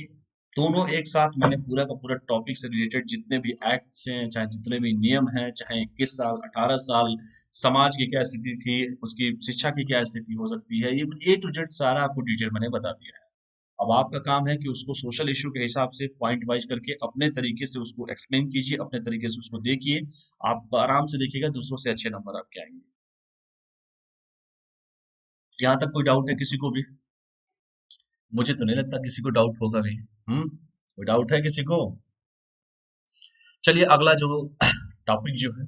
दोनों एक साथ मैंने पूरा का पूरा टॉपिक से रिलेटेड जितने भी एक्ट्स हैं, चाहे जितने भी नियम हैं, चाहे 21 साल 18 साल समाज की क्या स्थिति थी, उसकी शिक्षा की क्या स्थिति हो सकती है, ये ए टू जेड सारा आपको डिटेल मैंने बता दिया है। अब आपका काम है कि उसको सोशल इश्यू के हिसाब से पॉइंट वाइज करके अपने तरीके से उसको एक्सप्लेन कीजिए, अपने तरीके से उसको देखिए। आप आराम से देखिएगा, दूसरों से अच्छे नंबर आपके आएंगे। यहाँ तक कोई डाउट है किसी को भी? मुझे तो नहीं लगता किसी को डाउट होगा भी। कोई डाउट है किसी को? चलिए अगला जो टॉपिक जो है,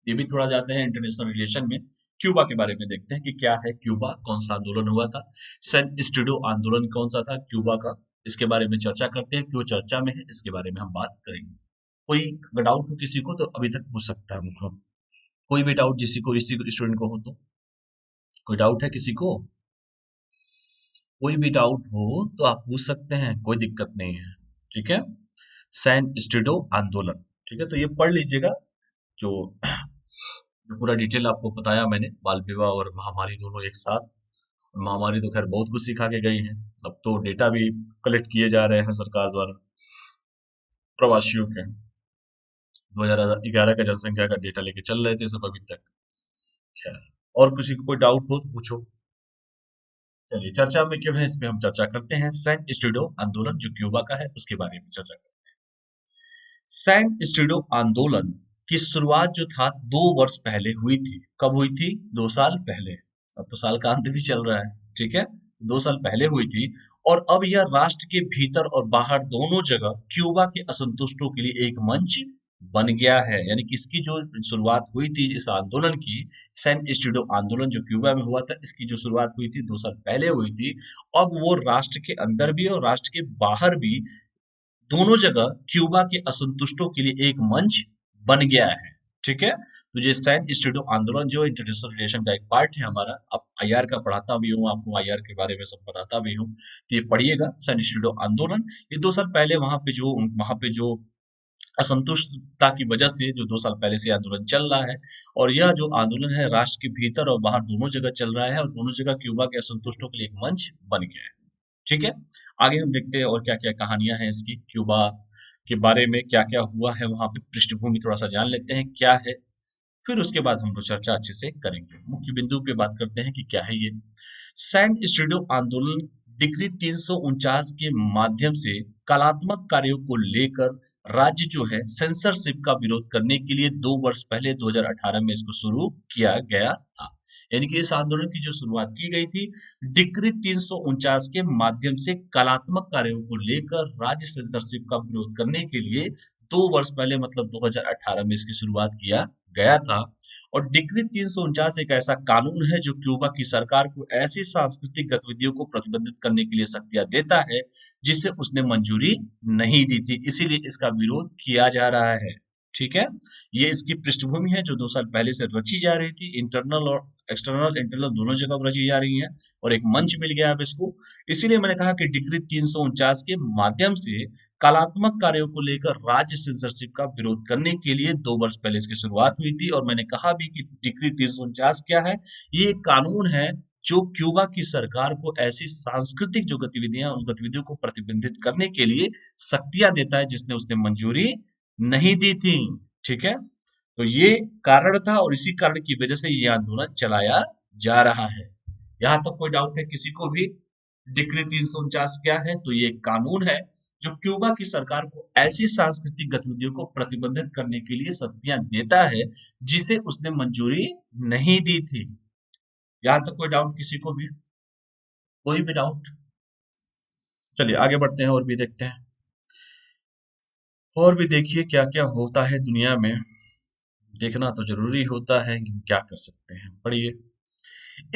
ये भी थोड़ा जाते हैं इंटरनेशनल रिलेशन में। क्यूबा के बारे में देखते हैं कि क्या है क्यूबा, कौन सा आंदोलन हुआ था, सैन स्टूडियो आंदोलन कौन सा था क्यूबा का। इसके बारे में चर्चा करते हैं, क्यों चर्चा में है इसके बारे में हम बात करेंगे। कोई डाउट हो किसी को तो अभी तक पूछ सकता है मुझको। कोई भी डाउट जिसी को, इसी स्टूडेंट को हो तो। कोई डाउट है किसी को? कोई भी डाउट हो तो आप पूछ सकते हैं, कोई दिक्कत नहीं है। ठीक है, सैन स्टूडियो आंदोलन। ठीक है, तो ये पढ़ लीजिएगा। जो जो पूरा डिटेल आपको बताया मैंने, बाल विवाह और महामारी दोनों एक साथ। महामारी तो खैर बहुत कुछ सिखा के गई है। अब तो डेटा भी कलेक्ट किए जा रहे हैं सरकार द्वारा प्रवासियों के। 2011 का जनसंख्या का डेटा लेके चल रहे थे सब अभी तक। खैर, और किसी को कोई डाउट हो तो पूछो। चलिए चर्चा में क्यों है, इस पे हम चर्चा करते हैं। सैन स्टूडियो आंदोलन जो क्यूबा का है उसके बारे में चर्चा करते हैं। सैन स्टूडियो आंदोलन की शुरुआत जो था 2 वर्ष पहले हुई थी। कब हुई थी? 2 साल पहले। अब तो साल का अंत भी चल रहा है। ठीक है, 2 साल पहले हुई थी। और अब यह राष्ट्र के भीतर और बाहर दोनों जगह क्यूबा के असंतुष्टों के लिए एक मंच बन गया है। यानी कि इसकी जो शुरुआत हुई थी इस आंदोलन की, सैन स्टूडियो आंदोलन जो क्यूबा में हुआ था, इसकी जो शुरुआत हुई थी 2 साल पहले हुई थी। अब वो राष्ट्र के अंदर भी और राष्ट्र के बाहर भी दोनों जगह क्यूबा के असंतुष्टों के लिए एक मंच बन गया है। ठीक है, तो ये सैन स्टूडियो आंदोलन जो इंटरनेशनल रिलेशन का एक पार्ट है हमारा। अब आईआर का पढ़ाता भी हूँ आपको, आईआर के बारे में सब बताता भी हूँ, तो ये पढ़िएगा सैन स्टूडियो आंदोलन। ये 2 साल पहले वहां पे जो असंतुष्टता की वजह से जो 2 साल पहले से आंदोलन चल रहा है, और यह जो आंदोलन है राष्ट्र के भीतर और बाहर दोनों जगह चल रहा है, और दोनों जगह क्यूबा के असंतुष्टों के लिए एक मंच बन गया है। ठीक है, आगे हम देखते हैं और क्या क्या कहानियां हैं इसकी, क्यूबा के बारे में क्या क्या हुआ है वहां पे, पृष्ठभूमि थोड़ा सा जान लेते हैं क्या है। फिर उसके बाद हम लोग चर्चा अच्छे से करेंगे, मुख्य बिंदु पे बात करते हैं कि क्या है ये सैन स्टूडियो आंदोलन। डिग्री 349 के माध्यम से कलात्मक कार्यों को लेकर राज्य जो है सेंसरशिप का विरोध करने के लिए 2 वर्ष पहले 2018 में इसको शुरू किया गया था। यानी कि इस आंदोलन की जो शुरुआत की गई थी डिग्री 349 के माध्यम से कलात्मक कार्यों को लेकर राज्य सेंसरशिप का विरोध करने के लिए 2 वर्ष पहले मतलब 2018 में इसकी शुरुआत किया गया था। और डिग्री 349 एक ऐसा कानून है जो क्यूबा की सरकार को ऐसी सांस्कृतिक गतिविधियों को प्रतिबंधित करने के लिए शक्तियां देता है जिसे उसने मंजूरी नहीं दी थी, इसीलिए इसका विरोध किया जा रहा है। ठीक है, ये इसकी पृष्ठभूमि है जो 2 साल पहले से रची जा रही थी, इंटरनल और एक्सटर्नल इंटरनल दोनों जगह रची जा रही है, और एक मंच मिल गया अब इसको। इसीलिए मैंने कहा कि डिग्री 349 के माध्यम से कलात्मक कार्यों को लेकर राज्य सेंसरशिप का विरोध करने के लिए 2 वर्ष पहले इसकी शुरुआत हुई थी। और मैंने कहा भी कि डिग्री 349 क्या है, ये एक कानून है जो क्यूबा की सरकार को ऐसी सांस्कृतिक जो गतिविधियां उस गतिविधियों को प्रतिबंधित करने के लिए शक्तियां देता है जिसने उसने मंजूरी नहीं दी थी। ठीक है, तो ये कारण था और इसी कारण की वजह से ये आंदोलन चलाया जा रहा है। यहाँ तक कोई डाउट है किसी को भी? डिक्री 349 क्या है? तो ये एक कानून है जो क्यूबा की सरकार को ऐसी सांस्कृतिक गतिविधियों को प्रतिबंधित करने के लिए शक्तियां देता है जिसे उसने मंजूरी नहीं दी थी। यहाँ तक कोई डाउट किसी को भी? कोई भी डाउट? चलिए आगे बढ़ते हैं और भी देखते हैं। और भी देखिए क्या क्या होता है दुनिया में, देखना तो जरूरी होता है कि क्या कर सकते हैं। पढ़िए।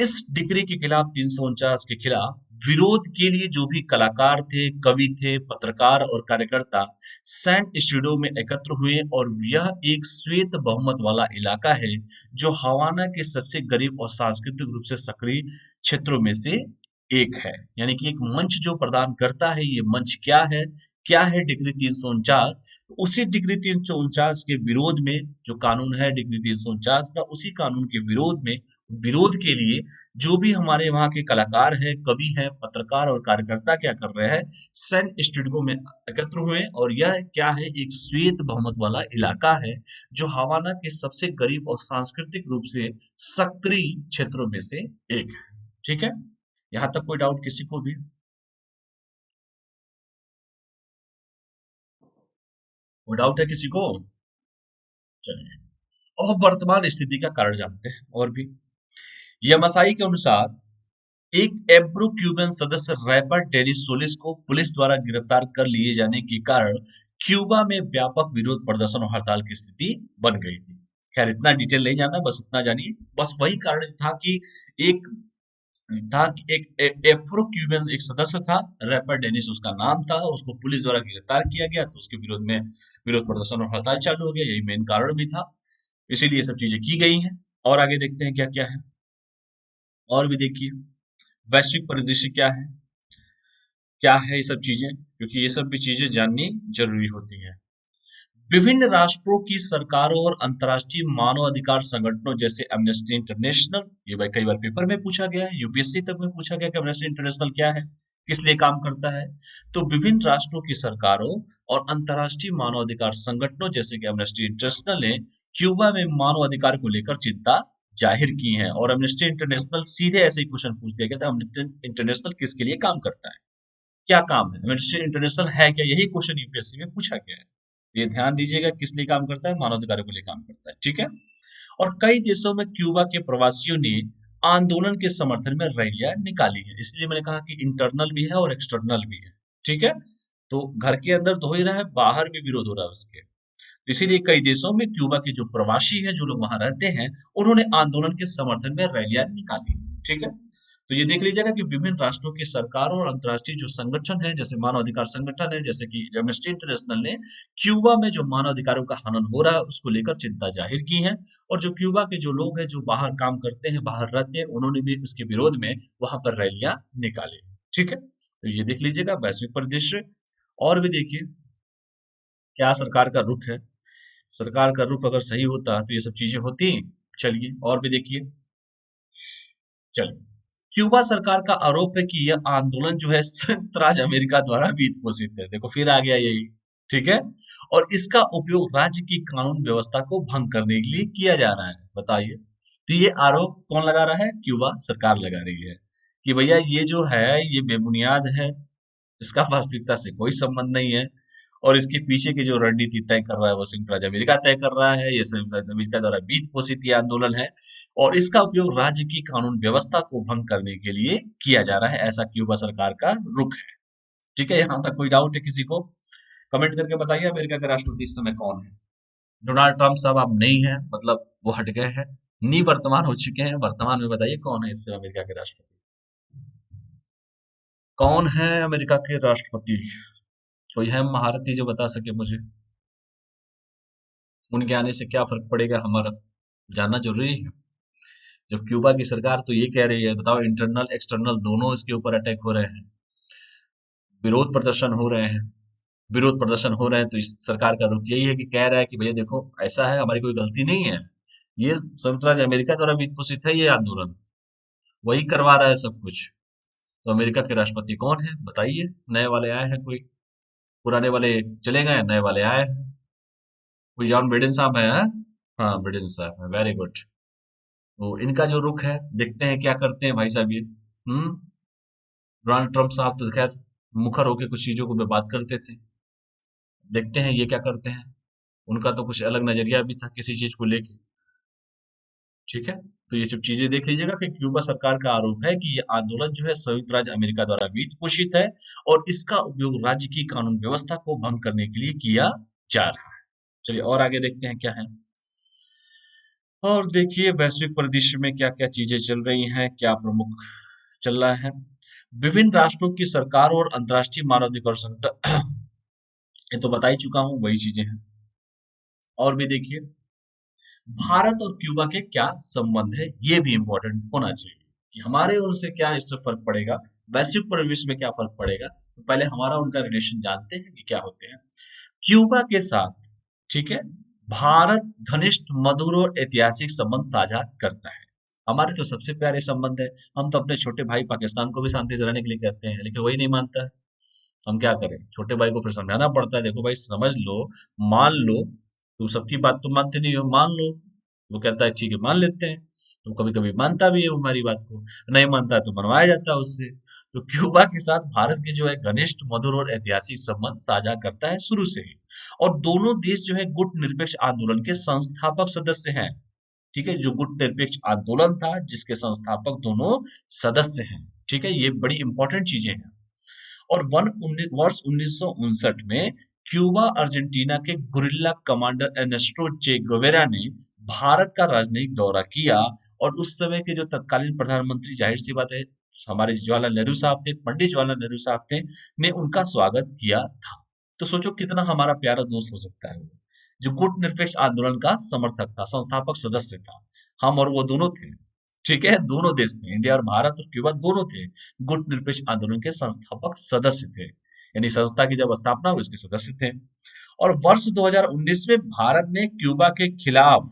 इस डिक्री के खिलाफ 349 के खिलाफ विरोध के लिए जो भी कलाकार थे, कवि थे, पत्रकार और कार्यकर्ता सैन स्टीडो में एकत्र हुए, और यह एक श्वेत बहुमत वाला इलाका है जो हवाना के सबसे गरीब और सांस्कृतिक रूप से सक्रिय क्षेत्रों में से एक है। यानी कि एक मंच जो प्रदान करता है, ये मंच क्या है डिग्री 349। उसी डिग्री 349 के विरोध में, जो कानून है डिग्री 349 का, उसी कानून के विरोध में, विरोध के लिए जो भी हमारे वहाँ के कलाकार हैं, कवि हैं, पत्रकार और कार्यकर्ता क्या कर रहे हैं, सैन स्टीडियो में एकत्र हुए। और यह क्या है, एक श्वेत बहुमत वाला इलाका है जो हवाना के सबसे गरीब और सांस्कृतिक रूप से सक्रिय क्षेत्रों में से एक है। ठीक है, यहाँ तक कोई डाउट किसी को भी? कोई डाउट है किसी को? चलिए, अब वर्तमान स्थिति का कारण जानते हैं और भी। यमसाई के अनुसार एक एब्रो क्यूबन सदस्य रैपर डेनिस सोलिस को पुलिस द्वारा गिरफ्तार कर लिए जाने के कारण क्यूबा में व्यापक विरोध प्रदर्शन और हड़ताल की स्थिति बन गई थी। खैर इतना डिटेल नहीं जानना, बस इतना जानिए, बस वही कारण था कि एक एफ्रो क्यूबन एक सदस्य था, रैपर डेनिस उसका नाम था, उसको पुलिस द्वारा गिरफ्तार किया गया तो उसके विरोध में विरोध प्रदर्शन और हड़ताल चालू हो गया, यही मेन कारण भी था। इसीलिए ये सब चीजें की गई हैं। और आगे देखते हैं क्या क्या है। और भी देखिए, वैश्विक परिदृश्य क्या है ये सब चीजें, क्योंकि ये सब भी चीजें जाननी जरूरी होती हैं। विभिन्न राष्ट्रों की सरकारों और अंतर्राष्ट्रीय मानवाधिकार संगठनों जैसे एमनेस्टी इंटरनेशनल, ये भाई कई बार पेपर में पूछा गया है, यूपीएससी तक में पूछा गया कि एमनेस्टी इंटरनेशनल क्या है, किस लिए काम करता है। तो विभिन्न राष्ट्रों की सरकारों और अंतर्राष्ट्रीय मानवाधिकार संगठनों जैसे कि एमनेस्टी इंटरनेशनल ने क्यूबा में मानवाधिकार को लेकर चिंता जाहिर की है। और एमनेस्टी इंटरनेशनल सीधे ऐसे ही क्वेश्चन पूछ दिया गया था, एमनेस्टी इंटरनेशनल किसके लिए काम करता है, क्या काम है, एमनेस्टी इंटरनेशनल है क्या, यही क्वेश्चन यूपीएससी में पूछा गया है। ये ध्यान दीजिएगा किस लिए काम करता है, मानवाधिकारों के लिए काम करता है। ठीक है। और कई देशों में क्यूबा के प्रवासियों ने आंदोलन के समर्थन में रैलियां निकाली है, इसलिए मैंने कहा कि इंटरनल भी है और एक्सटर्नल भी है। ठीक है, तो घर के अंदर तो हो ही रहा है, बाहर भी विरोध हो रहा है उसके। तो इसीलिए कई देशों में क्यूबा के जो प्रवासी हैं, जो लोग वहां रहते हैं, उन्होंने आंदोलन के समर्थन में रैलियां निकाली। ठीक है, तो ये देख लीजिएगा कि विभिन्न राष्ट्रों की सरकारों और अंतर्राष्ट्रीय जो संगठन है, जैसे मानवाधिकार संगठन है, जैसे कि एमनेस्टी इंटरनेशनल ने क्यूबा में जो मानवाधिकारों का हनन हो रहा है उसको लेकर चिंता जाहिर की है। और जो क्यूबा के जो लोग हैं जो बाहर काम करते हैं, बाहर रहते हैं, उन्होंने भी उसके विरोध में वहां पर रैलियां निकाली। ठीक है, तो ये देख लीजिएगा वैश्विक परिदृश्य। और भी देखिए क्या सरकार का रुख है। सरकार का रुख अगर सही होता तो ये सब चीजें होती। चलिए और भी देखिए। चलिए, क्यूबा सरकार का आरोप है कि यह आंदोलन जो है संयुक्त राज्य अमेरिका द्वारा वित्त पोषित है। देखो फिर आ गया यही। ठीक है, और इसका उपयोग राज्य की कानून व्यवस्था को भंग करने के लिए किया जा रहा है। बताइए, तो ये आरोप कौन लगा रहा है? क्यूबा सरकार लगा रही है कि भैया ये जो है ये बेबुनियाद है, इसका वास्तविकता से कोई संबंध नहीं है। और इसके पीछे की जो रणनीति तय कर रहा है वो संयुक्त राज्य अमेरिका तय कर रहा है, ये संयुक्त राज्य अमेरिका द्वारा वित्त पोषित ये आंदोलन है। और इसका उपयोग राज्य की कानून व्यवस्था को भंग करने के लिए किया जा रहा है, ऐसा क्यूबा सरकार का रुख है। ठीक है, यहाँ तक कोई डाउट है किसी को? कमेंट करके बताइए अमेरिका के राष्ट्रपति इस समय कौन है? डोनाल्ड ट्रंप साहब अब नहीं है, मतलब वो हट गए हैं, निवर्तमान हो चुके हैं। वर्तमान में बताइए कौन है इस समय अमेरिका के राष्ट्रपति? कौन है अमेरिका के राष्ट्रपति? कोई है महारथी जो बता सके मुझे? उनके आने से क्या फर्क पड़ेगा हमारा, जानना जरूरी है। जब क्यूबा की सरकार तो ये कह रही है, बताओ इंटरनल एक्सटर्नल दोनों इसके ऊपर अटैक हो रहे हैं, विरोध प्रदर्शन हो रहे हैं। विरोध प्रदर्शन हो रहे हैं तो इस सरकार का रुख यही है कि कह रहा है कि भैया देखो ऐसा है, हमारी कोई गलती नहीं है, ये संयुक्त राज्य अमेरिका द्वारा वित्त पोषित है ये आंदोलन, वही करवा रहा है सब कुछ। तो अमेरिका के राष्ट्रपति कौन है बताइए? नए वाले आए हैं कोई? पुराने वाले चले गए, नए वाले आए हैं। कोई जॉन बिडेन साहब है? हाँ बिडेन साहब है, वेरी गुड। तो इनका जो रुख है, देखते हैं क्या करते हैं भाई साहब ये। डोनाल्ड ट्रम्प साहब तो खैर मुखर होकर कुछ चीजों को बात करते थे, देखते हैं ये क्या करते हैं। उनका तो कुछ अलग नजरिया भी था किसी चीज को लेके। ठीक है, तो ये सब चीजें देख लीजिएगा कि क्यूबा सरकार का आरोप है कि ये आंदोलन जो है संयुक्त राज्य अमेरिका द्वारा वित्त पोषित है और इसका उपयोग राज्य की कानून व्यवस्था को भंग करने के लिए किया जा रहा है। चलिए और आगे देखते हैं क्या है। और देखिए वैश्विक परिदृश्य में क्या क्या चीजें चल रही हैं, क्या प्रमुख चल रहा है। विभिन्न राष्ट्रों की सरकारों और अंतर्राष्ट्रीय मानवाधिकार संगठन ये तो बता ही चुका हूं, वही चीजें हैं। और भी देखिए भारत और क्यूबा के क्या संबंध है, ये भी इंपॉर्टेंट होना चाहिए कि हमारे और उनसे क्या इससे फर्क पड़ेगा, वैश्विक परिवेश में क्या फर्क पड़ेगा। तो पहले हमारा उनका रिलेशन जानते हैं कि क्या होते हैं। क्यूबा के साथ, ठीक है, भारत घनिष्ठ मधुर और ऐतिहासिक संबंध साझा करता है। हमारे तो सबसे प्यारे संबंध है। हम तो अपने छोटे भाई पाकिस्तान को भी शांति से रहने के लिए कहते हैं, लेकिन वही नहीं मानता है। हम क्या करें, छोटे भाई को फिर समझाना पड़ता है, देखो भाई समझ लो, मान लो, तुम सबकी बात तो मानते नहीं हो, मान लो। वो कहता है ठीक है मान लेते हैं। तो कभी कभी मानता भी है वो हमारी बात को, नहीं मानता है तो मनवाया जाता है उससे। तो क्यूबा के साथ भारत के जो है घनिष्ठ मधुर और ऐतिहासिक संबंध साझा करता है शुरू से ही। और दोनों देश जो है गुट निरपेक्ष आंदोलन के संस्थापक सदस्य हैं। ठीक है, जो गुट निरपेक्ष आंदोलन था जिसके संस्थापक दोनों सदस्य हैं। ठीक है, ये बड़ी इंपॉर्टेंट चीजें हैं। और वर्ष 1959 में क्यूबा अर्जेंटीना के गुरिल्ला कमांडर एर्नेस्टो चे गुवेरा ने भारत का राजनयिक दौरा किया। और उस समय के जो तत्कालीन प्रधानमंत्री, जाहिर सी बात है हमारे जवाहरलाल नेहरू साहब थे, पंडित जवाहरलाल नेहरू साहब थे, ने उनका स्वागत किया था। तो सोचो कितना हमारा प्यारा दोस्त हो सकता है वो, जो गुट निरपेक्ष आंदोलन का समर्थक था, संस्थापक सदस्य था। हम और वो दोनों थे। ठीक है, दोनों देश थे, इंडिया और भारत और क्यूबा दोनों थे, गुट निरपेक्ष आंदोलन के संस्थापक सदस्य थे। यानी संस्था की जब स्थापना हुई उसके सदस्य थे। और वर्ष 2019 में भारत ने क्यूबा के खिलाफ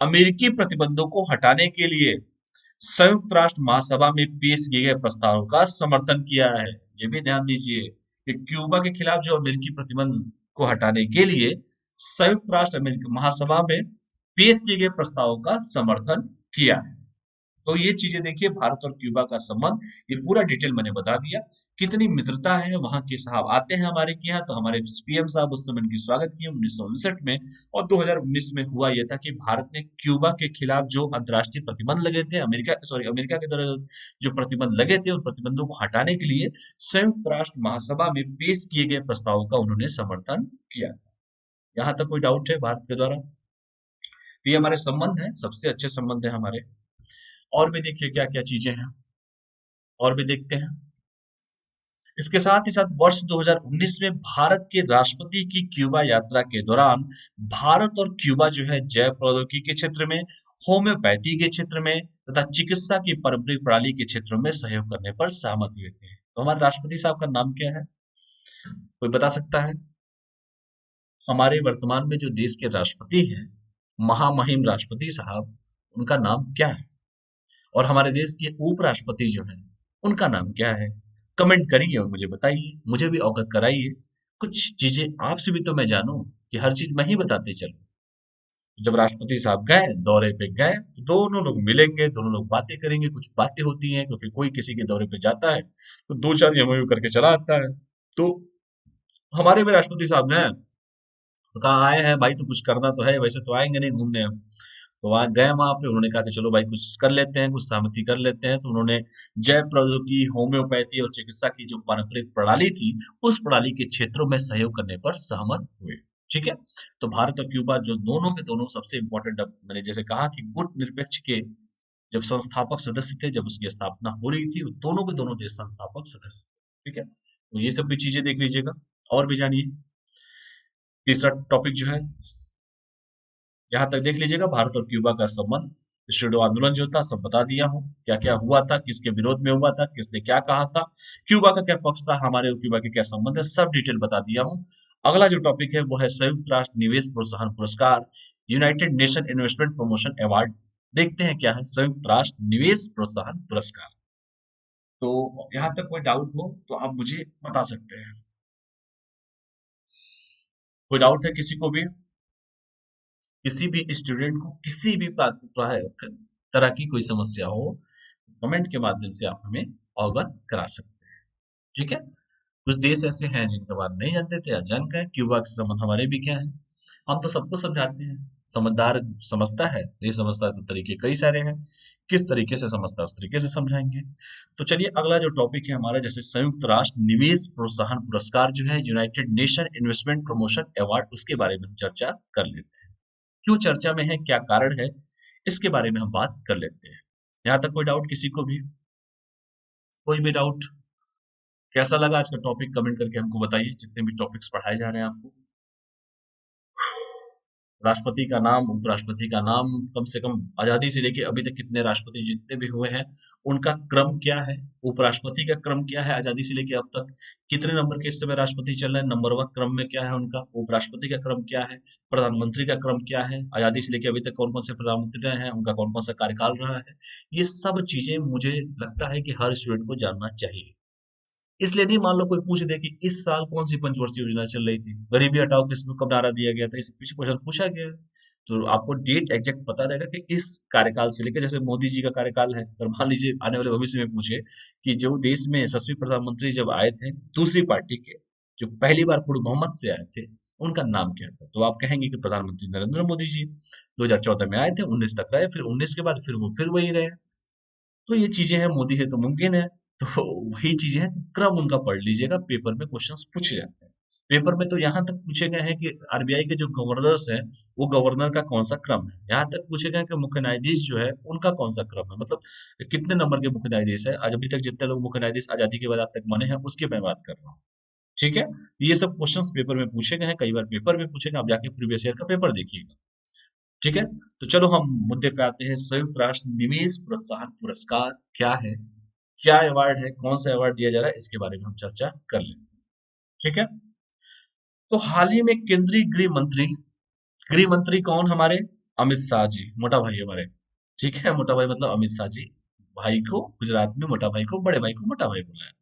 अमेरिकी प्रतिबंधों को हटाने के लिए संयुक्त राष्ट्र महासभा में पेश किए गए प्रस्ताव का समर्थन किया है। ये भी ध्यान दीजिए कि क्यूबा के खिलाफ जो अमेरिकी प्रतिबंध को हटाने के लिए संयुक्त राष्ट्र अमेरिकी महासभा में पेश किए गए प्रस्ताव का समर्थन किया है। तो ये चीजें देखिए, भारत और क्यूबा का संबंध, ये पूरा डिटेल मैंने बता दिया। कितनी मित्रता है, वहां के साहब आते हैं हमारे के यहाँ, तो हमारे पीएम साहब उस समय इनकी स्वागत किए 1959 में। और 2019 में हुआ यह था कि भारत ने क्यूबा के खिलाफ जो अंतर्राष्ट्रीय प्रतिबंध लगे थे, अमेरिका के द्वारा जो प्रतिबंध लगे थे, उन प्रतिबंधों को हटाने के लिए संयुक्त राष्ट्र महासभा में पेश किए गए प्रस्तावों का उन्होंने समर्थन किया। यहाँ तक कोई डाउट है भारत के द्वारा? तो ये हमारे संबंध है, सबसे अच्छे संबंध है हमारे। और भी देखिए क्या क्या चीजें हैं, और भी देखते हैं। इसके साथ ही साथ वर्ष 2019 में भारत के राष्ट्रपति की क्यूबा यात्रा के दौरान भारत और क्यूबा जो है जैव प्रौद्योगिकी के क्षेत्र में, होम्योपैथी के क्षेत्र में तथा चिकित्सा की पारंपरिक प्रणाली के क्षेत्रों में सहयोग करने पर सहमत हुए थे। तो हमारे राष्ट्रपति साहब का नाम क्या है, कोई बता सकता है? हमारे वर्तमान में जो देश के राष्ट्रपति हैं, महामहिम राष्ट्रपति साहब, उनका नाम क्या है? और हमारे देश के उपराष्ट्रपति जो हैं, उनका नाम क्या है? कमेंट करिए और मुझे बताइए, मुझे भी अवगत कराइए। कुछ चीजें आपसे भी तो मैं जानूं, कि हर चीज मैं ही बताते चलूं। जब राष्ट्रपति साहब गए, दौरे पे गए, तो दोनों लोग मिलेंगे, दोनों लोग बातें करेंगे, कुछ बातें होती हैं, क्योंकि कोई किसी के दौरे पे जाता है तो दो चार एमओयू करके चला आता है। तो हमारे भी राष्ट्रपति साहब गए, तो कहा आए हैं भाई तो कुछ करना तो है, वैसे तो आएंगे नहीं घूमने हम। तो वहां गए, वहां पे उन्होंने कहा कि चलो भाई कुछ कर लेते हैं, कुछ सहमति कर लेते हैं। तो उन्होंने जैव प्रौद्योगिकी, होम्योपैथी और चिकित्सा की जो पारंपरिक प्रणाली थी, उस प्रणाली के क्षेत्रों में सहयोग करने पर सहमत हुए। ठीक है, तो भारत और क्यूबा जो दोनों के दोनों सबसे इंपॉर्टेंट, मैंने जैसे कहा कि गुट निरपेक्ष के जब संस्थापक सदस्य थे, जब उसकी स्थापना हो रही थी, वो दोनों के दोनों देश संस्थापक सदस्य। ठीक है, तो ये सब भी चीजें देख लीजिएगा और भी जानिए। तीसरा टॉपिक जो है, यहाँ तक देख लीजिएगा, भारत और क्यूबा का संबंध। स्टूडियो आंदोलन जो था सब बता दिया हूँ, क्या क्या हुआ था, किसके विरोध में हुआ था, किसने क्या कहा था, क्यूबा का क्या पक्ष था, हमारे और क्यूबा के क्या संबंध है, सब डिटेल बता दिया हूँ। अगला जो टॉपिक है वो है संयुक्त राष्ट्र निवेश प्रोत्साहन पुरस्कार, United nation investment promotion award. देखते हैं क्या है संयुक्त राष्ट्र निवेश प्रोत्साहन पुरस्कार। तो यहाँ तक कोई डाउट हो तो आप मुझे बता सकते हैं। कोई डाउट है किसी को भी, किसी भी स्टूडेंट को, किसी भी तरह की कोई समस्या हो, कमेंट के माध्यम से आप हमें अवगत करा सकते हैं। ठीक है। कुछ देश ऐसे हैं जिनके बारे में नहीं जानते थे, अजान का है, क्यूबा के संबंध हमारे भी क्या है, हम तो सबको समझाते हैं। समझदार समझता है, नहीं समझता तो तरीके कई सारे हैं, किस तरीके से समझता है उस तरीके से समझाएंगे। तो चलिए अगला जो टॉपिक है हमारा, जैसे संयुक्त राष्ट्र निवेश प्रोत्साहन पुरस्कार जो है, United nation investment promotion award, उसके बारे में हम चर्चा कर लेते हैं। क्यों चर्चा में है, क्या कारण है, इसके बारे में हम बात कर लेते हैं। यहाँ तक कोई डाउट किसी को भी, कोई भी डाउट? कैसा लगा आज का टॉपिक, कमेंट करके हमको बताइए, जितने भी टॉपिक्स पढ़ाए जा रहे हैं आपको। राष्ट्रपति का नाम, उपराष्ट्रपति का नाम, कम से कम आजादी से लेके अभी तक कितने राष्ट्रपति जितने भी हुए हैं, उनका क्रम क्या है, उपराष्ट्रपति का क्रम क्या है, आजादी से लेके अब तक कितने नंबर के इस समय राष्ट्रपति चल रहे हैं, नंबरवार क्रम में क्या है उनका, उपराष्ट्रपति का क्रम क्या है, प्रधानमंत्री का क्रम क्या है, आजादी से लेके अभी तक कौन कौन से प्रधानमंत्री रहे हैं, उनका कौन कौन सा कार्यकाल रहा है। ये सब चीजें मुझे लगता है कि हर स्टूडेंट को जानना चाहिए। इसलिए नहीं, मान लो कोई पूछ दे कि इस साल कौन सी पंचवर्षीय योजना चल रही थी, गरीबी हटाओ किसमें कब नारा दिया गया था, इस पीछे क्वेश्चन पूछा गया है। तो आपको डेट एग्जैक्ट पता रहेगा कि इस कार्यकाल से लेकर, जैसे मोदी जी का कार्यकाल है, अगर मान लीजिए आने वाले भविष्य में पूछे कि जो देश में यशस्वी प्रधानमंत्री जब आए थे दूसरी पार्टी के, जो पहली बार पूर्ण बहुमत से आए थे, उनका नाम क्या था, तो आप कहेंगे कि प्रधानमंत्री नरेंद्र मोदी जी। 2014 में आए थे, 19 तक रहे, फिर 19 के बाद फिर वही रहे। तो ये चीजें हैं, मोदी है तो मुमकिन है। तो वही चीजें हैं, क्रम उनका पढ़ लीजिएगा, पेपर में क्वेश्चंस पूछे जाते हैं। पेपर में तो यहाँ तक पूछे गए हैं कि आरबीआई के जो गवर्नर्स हैं, वो गवर्नर का कौन सा क्रम है, यहाँ तक पूछे गए हैं कि मुख्य न्यायाधीश जो है उनका कौन सा क्रम है, मतलब कितने नंबर के मुख्य न्यायाधीश है, आज अभी तक जितने लोग मुख्य न्यायाधीश आजादी के बाद आज तक बने हैं उसकी मैं बात कर रहा हूँ। ठीक है। ये सब क्वेश्चंस पेपर में पूछे गए हैं, कई बार पेपर में पूछे गए, आप जाके प्रीवियस ईयर का पेपर देखिएगा। ठीक है। तो चलो हम मुद्दे पे आते हैं, संयुक्त राष्ट्र निवेश प्रोत्साहन पुरस्कार क्या है, क्या अवार्ड है, कौन सा अवार्ड दिया जा रहा है, इसके बारे में हम चर्चा कर लेंगे। ठीक है। तो हाल ही में केंद्रीय गृह मंत्री कौन हमारे, अमित शाह जी, मोटा भाई हमारे। ठीक है, मोटा भाई मतलब अमित शाह जी, भाई को गुजरात में मोटा भाई को, बड़े भाई को मोटा भाई बुलाया।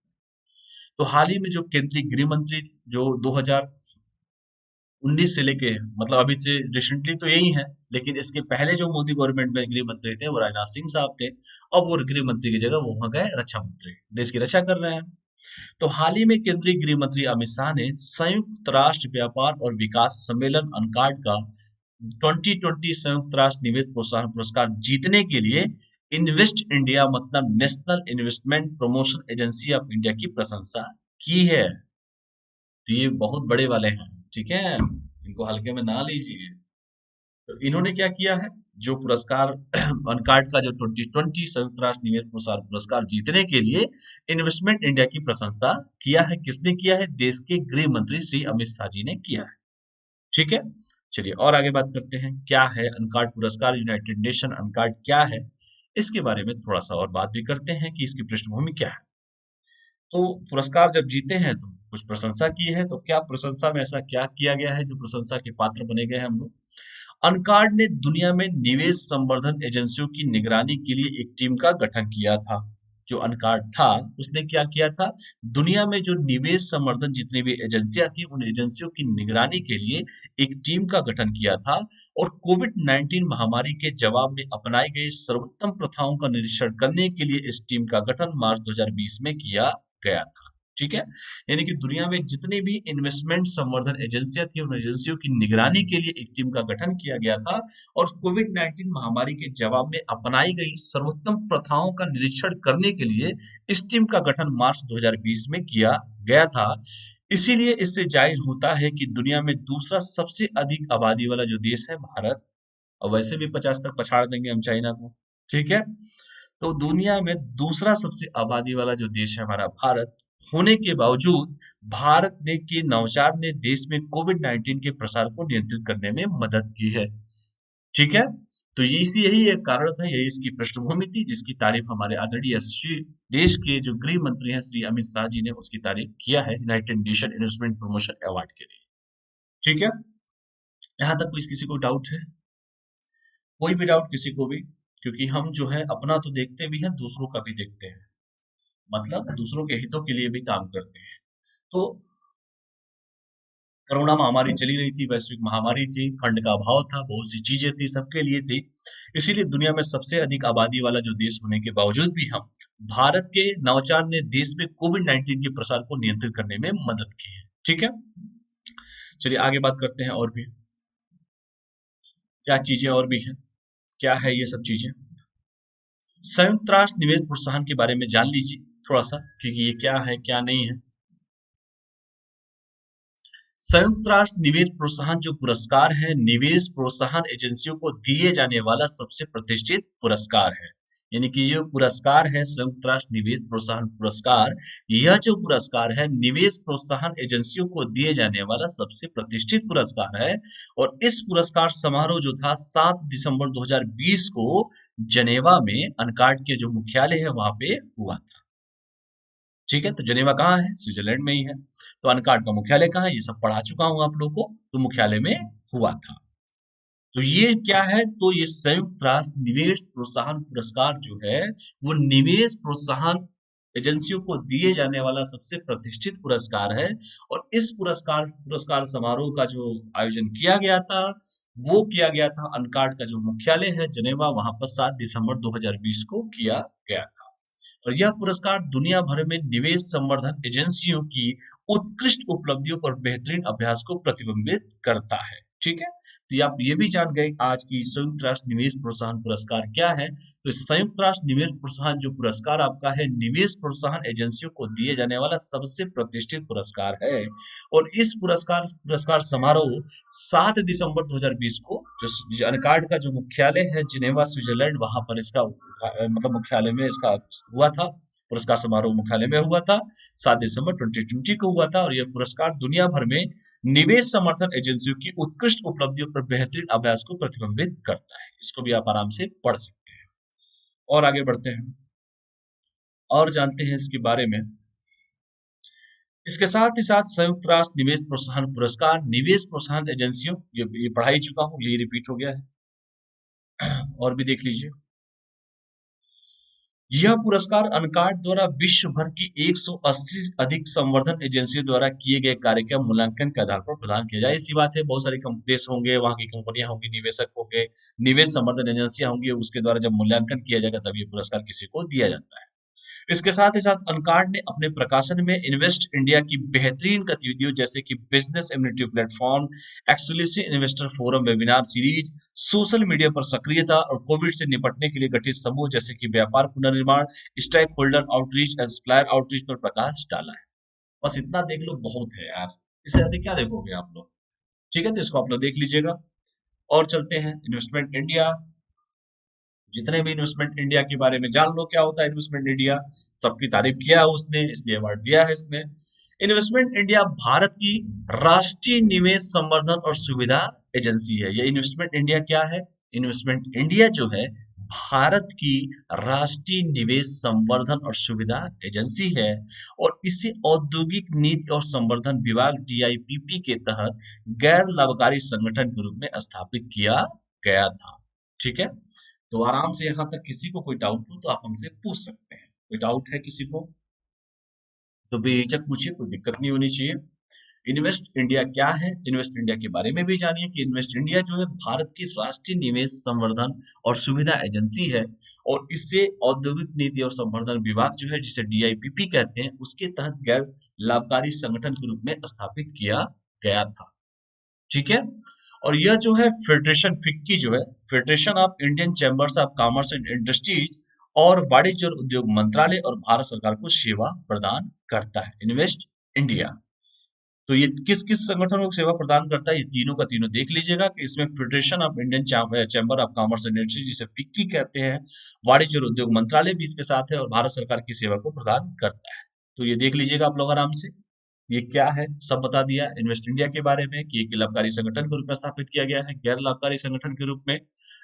तो हाल ही में जो केंद्रीय गृह मंत्री, जो 2019 से लेके, मतलब अभी से रिसेंटली तो यही है, लेकिन इसके पहले जो मोदी गवर्नमेंट में गृह मंत्री थे वो राजनाथ सिंह साहब थे। अब वो गृह मंत्री की जगह वो हो गए रक्षा मंत्री, देश की रक्षा कर रहे हैं। तो हाल ही में केंद्रीय गृह मंत्री अमित शाह ने संयुक्त राष्ट्र व्यापार और विकास सम्मेलन अनकाड का 2020 संयुक्त राष्ट्र निवेश प्रोत्साहन पुरस्कार जीतने के लिए इन्वेस्ट इंडिया, मतलब national investment promotion agency of India की प्रशंसा की है। तो ये बहुत बड़े वाले हैं, ठीक है, इनको हल्के में ना लीजिए। तो इन्होंने क्या किया है, जो पुरस्कार अनकार्ड का जो 2020 संयुक्त राष्ट्र निवेश प्रोत्साहन पुरस्कार जीतने के लिए इन्वेस्टमेंट इंडिया की प्रशंसा किया है, किसने किया है, देश के गृह मंत्री श्री अमित शाह जी ने किया है। ठीक है। चलिए और आगे बात करते हैं, क्या है अनकार्ड पुरस्कार, यूनाइटेड नेशन अनकार्ड क्या है, इसके बारे में थोड़ा सा और बात भी करते हैं कि इसकी पृष्ठभूमि क्या है। तो पुरस्कार जब जीते हैं तो कुछ प्रशंसा की है, तो क्या प्रशंसा में ऐसा क्या किया गया है जो प्रशंसा के पात्र बने गए हैं हम लोग। अनकार्ड ने दुनिया में निवेश संवर्धन एजेंसियों की निगरानी के लिए एक टीम का गठन किया था। जो अनकार्ड था उसने क्या किया था, दुनिया में जो निवेश संवर्धन जितनी भी एजेंसियां थी उन एजेंसियों की निगरानी के लिए एक टीम का गठन किया था, और कोविड-19 महामारी के जवाब में अपनाई गई सर्वोत्तम प्रथाओं का निरीक्षण करने के लिए इस टीम का गठन मार्च 2020 में किया गया था। ठीक है। यानी कि दुनिया में जितनी भी इन्वेस्टमेंट संवर्धन एजेंसियां थी उन एजेंसियों की निगरानी के लिए एक टीम का गठन किया गया था, और कोविड-19 महामारी के जवाब में अपनाई गई सर्वोत्तम प्रथाओं का निरीक्षण करने के लिए इस टीम का गठन मार्च 2020 में किया गया था। इसीलिए इससे जाहिर होता है कि दुनिया में दूसरा सबसे अधिक आबादी वाला जो देश है भारत, और वैसे भी 50 तक पछाड़ देंगे हम चाइना को। ठीक है। तो दुनिया में दूसरा सबसे आबादी वाला जो देश है हमारा भारत होने के बावजूद, भारत ने के नवाचार ने देश में कोविड-19 के प्रसार को नियंत्रित करने में मदद की है। ठीक है। तो यही एक कारण था, यही इसकी पृष्ठभूमि थी, जिसकी तारीफ हमारे आदरणीय श्री देश के जो गृह मंत्री हैं श्री अमित शाह जी ने उसकी तारीफ किया है United nation investment promotion award के लिए। ठीक है। यहाँ तक कोई किसी को डाउट है, कोई भी डाउट किसी को भी, क्योंकि हम जो है अपना तो देखते भी हैं, दूसरों का भी देखते हैं, मतलब दूसरों के हितों के लिए भी काम करते हैं। तो कोरोना महामारी चली रही थी, वैश्विक महामारी थी, फंड का अभाव था, बहुत सी चीजें थी, सबके लिए थी। इसीलिए दुनिया में सबसे अधिक आबादी वाला जो देश होने के बावजूद भी हम भारत के नवाचार ने देश में कोविड 19 के प्रसार को नियंत्रित करने में मदद की है। ठीक है, चलिए आगे बात करते हैं और भी क्या चीजें और भी हैं, क्या है ये सब चीजें। संयुक्त राष्ट्र निवेश प्रोत्साहन के बारे में जान लीजिए थोड़ा सा, क्योंकि ये क्या है क्या नहीं है। संयुक्त राष्ट्र निवेश प्रोत्साहन जो पुरस्कार है, निवेश प्रोत्साहन एजेंसियों को दिए जाने वाला सबसे प्रतिष्ठित पुरस्कार है। यानी कि जो पुरस्कार है संयुक्त राष्ट्र निवेश प्रोत्साहन पुरस्कार, यह जो पुरस्कार है निवेश प्रोत्साहन एजेंसियों को दिए जाने वाला सबसे प्रतिष्ठित पुरस्कार है। और इस पुरस्कार समारोह जो था 7 दिसंबर 2020 को जनेवा में अनकार्ड के जो मुख्यालय है वहां पे हुआ था। ठीक है, तो जनेवा कहाँ है? स्विट्जरलैंड में ही है। तो अनकार्ड का मुख्यालय कहाँ है? ये सब पढ़ा चुका हूँ आप लोगों को, तो मुख्यालय में हुआ था। तो ये क्या है? तो ये संयुक्त राष्ट्र निवेश प्रोत्साहन पुरस्कार जो है वो निवेश प्रोत्साहन एजेंसियों को दिए जाने वाला सबसे प्रतिष्ठित पुरस्कार है। और इस पुरस्कार पुरस्कार समारोह का जो आयोजन किया गया था वो किया गया था अनकार्ड का जो मुख्यालय है जनेवा, वहां पर 7 दिसंबर 2020 को किया गया था। और यह पुरस्कार दुनिया भर में निवेश संवर्धन एजेंसियों की उत्कृष्ट उपलब्धियों और बेहतरीन अभ्यास को प्रतिबिंबित करता है। ठीक है, तो आप ये भी जान गए आज की संयुक्त राष्ट्र निवेश प्रोत्साहन पुरस्कार क्या है। तो इस संयुक्त राष्ट्र निवेश प्रोत्साहन जो पुरस्कार आपका है, निवेश प्रोत्साहन एजेंसियों को दिए जाने वाला सबसे प्रतिष्ठित पुरस्कार है। और इस पुरस्कार पुरस्कार समारोह 7 दिसंबर 2020 को जो अनकार्ड का जो मुख्यालय है जिनेवा स्विट्जरलैंड, वहां पर इसका मतलब मुख्यालय में इसका हुआ था। पुरस्कार समारोह मुख्यालय में हुआ था, 7 दिसंबर 2020 को हुआ था। और यह पुरस्कार दुनिया भर में निवेश समर्थन एजेंसियों की उत्कृष्ट उपलब्धियों पर बेहतरीन अभ्यास को प्रतिबिंबित करता है। इसको भी आप आराम से पढ़ सकते हैं। और आगे बढ़ते हैं और जानते हैं इसके बारे में। इसके साथ ही साथ संयुक्त राष्ट्र निवेश प्रोत्साहन पुरस्कार निवेश प्रोत्साहन एजेंसियों, ये पढ़ा ही चुका हूँ, ये रिपीट हो गया है। और भी देख लीजिए। यह पुरस्कार अनकार्ड द्वारा विश्व भर की 180 से अधिक संवर्धन एजेंसियों द्वारा किए गए कार्य का मूल्यांकन के आधार पर प्रदान किया जाए। इसी बात है, बहुत सारे देश होंगे, वहां की कंपनियां होंगी, निवेशक होंगे, निवेश संवर्धन एजेंसियां होंगी, उसके द्वारा जब मूल्यांकन किया जाएगा तब ये पुरस्कार किसी को दिया जाता है। इसके साथ ही साथ अनकार्ड ने अपने प्रकाशन में इन्वेस्ट इंडिया की बेहतरीन गतिविधियों जैसे कि business immunity platform, exclusive investor forum webinar series, social media पर सक्रियता और कोविड से निपटने के लिए गठित समूह जैसे कि व्यापार पुनर्निर्माण, stakeholder outreach and supplier outreach पर प्रकाश डाला है। बस इतना देख लो, बहुत है यार, इससे ज्यादा क्या देखोगे आप लोग। ठीक है, तो इसको आप लोग देख लीजिएगा। और चलते हैं इन्वेस्टमेंट इंडिया। जितने भी इन्वेस्टमेंट इंडिया के बारे में जान लो, क्या होता है इन्वेस्टमेंट इंडिया। सबकी तारीफ किया है उसने, इसलिए अवार्ड दिया है इसने। इन्वेस्टमेंट इंडिया भारत की राष्ट्रीय निवेश संवर्धन और सुविधा एजेंसी है। ये इन्वेस्टमेंट इंडिया क्या है? इन्वेस्टमेंट इंडिया जो है भारत की राष्ट्रीय निवेश संवर्धन और सुविधा एजेंसी है। और इसे औद्योगिक नीति और संवर्धन विभाग डीआईपीपी के तहत गैर लाभकारी संगठन के रूप में स्थापित किया गया था। ठीक है, तो आराम से यहाँ तक किसी को कोई डाउट हो तो आप हमसे पूछ सकते हैं। कोई डाउट है किसी को तो बेहिचक पूछिए, कोई दिक्कत नहीं होनी चाहिए। इन्वेस्ट इंडिया क्या है, इन्वेस्ट इंडिया के बारे में भी जानिए कि इन्वेस्ट इंडिया जो है भारत की राष्ट्रीय निवेश संवर्धन और सुविधा एजेंसी है। और इससे औद्योगिक नीति और संवर्धन विभाग जो है जिसे डीआईपीपी कहते हैं, उसके तहत गैर लाभकारी संगठन के रूप में स्थापित किया गया था। ठीक है, और यह जो है फेडरेशन फिक्की जो है, federation of Indian chambers of commerce and industries और वाणिज्य और उद्योग मंत्रालय और भारत सरकार को सेवा प्रदान करता है इन्वेस्ट इंडिया। तो ये किस किस संगठनों को सेवा प्रदान करता है, ये तीनों का तीनों देख लीजिएगा कि इसमें federation of Indian chamber of commerce and industry जिसे फिक्की कहते हैं, वाणिज्य और उद्योग मंत्रालय भी इसके साथ है और भारत सरकार की सेवा को प्रदान करता है। तो ये देख लीजिएगा आप लोग आराम से, ये क्या है सब बता दिया इन्वेस्ट इंडिया के बारे में कि एक लाभकारी संगठन के रूप में स्थापित किया गया है, गैर लाभकारी संगठन के रूप में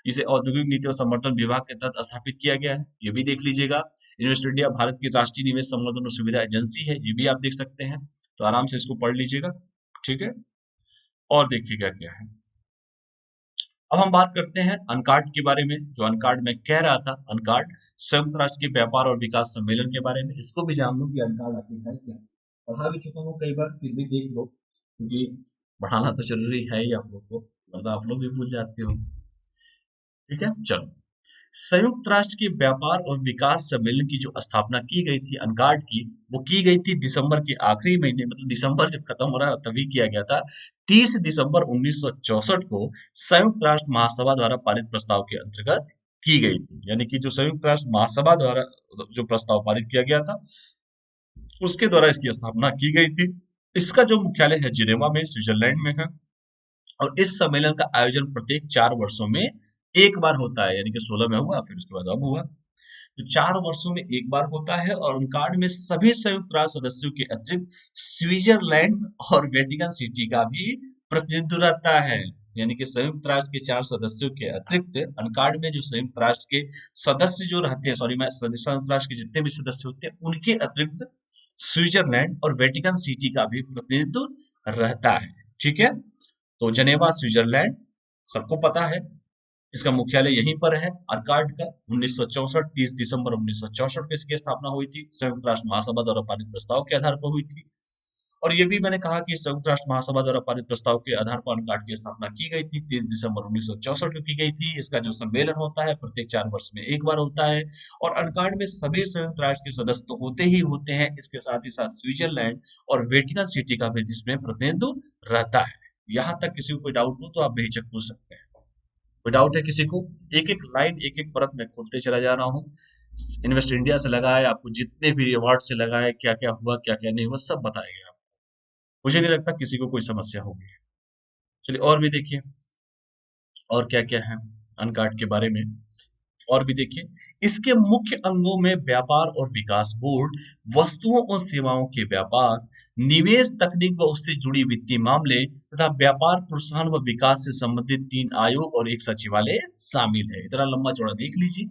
इसे औद्योगिक नीति और संवर्धन विभाग के तहत स्थापित किया गया है, ये भी देख लीजिएगा। इन्वेस्ट इंडिया भारत की राष्ट्रीय निवेश संवर्धन और सुविधा एजेंसी है, ये भी आप देख सकते हैं। तो आराम से इसको पढ़ लीजिएगा। ठीक है, और देखिएगा क्या है। अब हम बात करते हैं अनकार्ड के बारे में, जो अनकार्ड में कह रहा था, अनकार्ड संयुक्त राष्ट्र के व्यापार और विकास सम्मेलन के बारे में। इसको भी जान लो कि अनकार्ड आखिर है क्या। पढ़ा भी चुका हूँ कई बार, फिर भी देख लो, क्योंकि बढ़ाना तो जरूरी है ही आप लोग को, वरना आप लोग भी भूल जाते हो। ठीक है, चलो। संयुक्त राष्ट्र के व्यापार और विकास सम्मेलन की जो स्थापना की गई थी अनकार्ड की, वो की गई थी दिसंबर के आखिरी महीने, मतलब दिसंबर जब खत्म हो रहा तभी किया गया था। 30 दिसंबर 1964 को संयुक्त राष्ट्र महासभा द्वारा पारित प्रस्ताव के अंतर्गत की गई थी। यानी कि जो संयुक्त राष्ट्र महासभा द्वारा जो प्रस्ताव पारित किया गया था, उसके द्वारा इसकी स्थापना की गई थी। इसका जो मुख्यालय है जिनेवा में, स्विट्जरलैंड में है। और इस सम्मेलन का आयोजन प्रत्येक 4 वर्षों में एक बार होता है, यानी कि 16 में हुआ, फिर उसके बाद अब हुआ। तो 4 वर्षों में एक बार होता है, और उनकार्ड में सभी संयुक्त राष्ट्र सदस्यों के अतिरिक्त स्विट्जरलैंड और वेटिकन सिटी का भी प्रतिनिधित्व रहता है। यानी कि संयुक्त राष्ट्र के 4 सदस्यों के अतिरिक्त अनकार्ड में जो संयुक्त राष्ट्र के सदस्य जो रहते हैं, सॉरी, मैं संयुक्त राष्ट्र के जितने भी सदस्य होते हैं उनके अतिरिक्त स्विट्जरलैंड और वेटिकन सिटी का भी प्रतिनिधित्व रहता है। ठीक है, तो जनेवा स्विट्जरलैंड सबको पता है, इसका मुख्यालय यहीं पर है। अर्काड का 1964, 30 दिसंबर 1964 को इसकी स्थापना हुई थी, संयुक्त राष्ट्र महासभा द्वारा पारित प्रस्ताव के आधार पर हुई थी। और ये भी मैंने कहा कि संयुक्त राष्ट्र महासभा द्वारा पारित प्रस्ताव के आधार पर अनकार्ड की स्थापना की गई थी, 30 दिसंबर 1964 को की गई थी। इसका जो सम्मेलन होता है प्रत्येक 4 वर्ष में एक बार होता है, और अनकार्ड में सभी संयुक्त राष्ट्र के सदस्य तो होते ही होते हैं, इसके साथ ही साथ स्विट्जरलैंड और वेटिकन सिटी का भी जिसमें प्रतिनिधित्व रहता है। यहाँ तक किसी को कोई डाउट हो तो आप बेहिचक पूछ सकते हैं। कोई डाउट है किसी को? एक एक लाइन, एक एक परत में खोलते चला जा रहा हूँ। इन्वेस्ट इंडिया से लगा है, आपको जितने भी अवार्ड से लगा है, क्या क्या हुआ क्या क्या नहीं हुआ, सब बताएगा। मुझे नहीं लगता किसी को कोई समस्या होगी। चलिए और भी देखिए, और क्या क्या है अनकार्ड के बारे में, और भी देखिए। इसके मुख्य अंगों में व्यापार और विकास बोर्ड, वस्तुओं और सेवाओं के व्यापार, निवेश, तकनीक व उससे जुड़ी वित्तीय मामले तथा व्यापार प्रोत्साहन व विकास से संबंधित 3 आयोग और एक सचिवालय शामिल है। इतना लंबा चौड़ा देख लीजिए,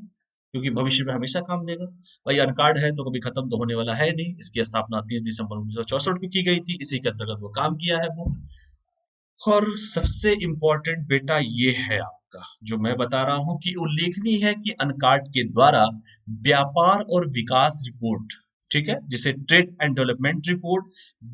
क्योंकि भविष्य में हमेशा काम देगा। भाई अनकार्ड है तो कभी खत्म तो होने वाला है नहीं। इसकी स्थापना 30 दिसंबर 1964 को की गई थी, इसी के अंतर्गत वो काम किया है वो। और सबसे इम्पोर्टेंट बेटा ये है आपका, जो मैं बता रहा हूं कि उल्लेखनीय है कि अनकार्ड के द्वारा व्यापार और विकास रिपोर्ट, ठीक है, जिसे ट्रेड एंड डेवलपमेंट रिपोर्ट,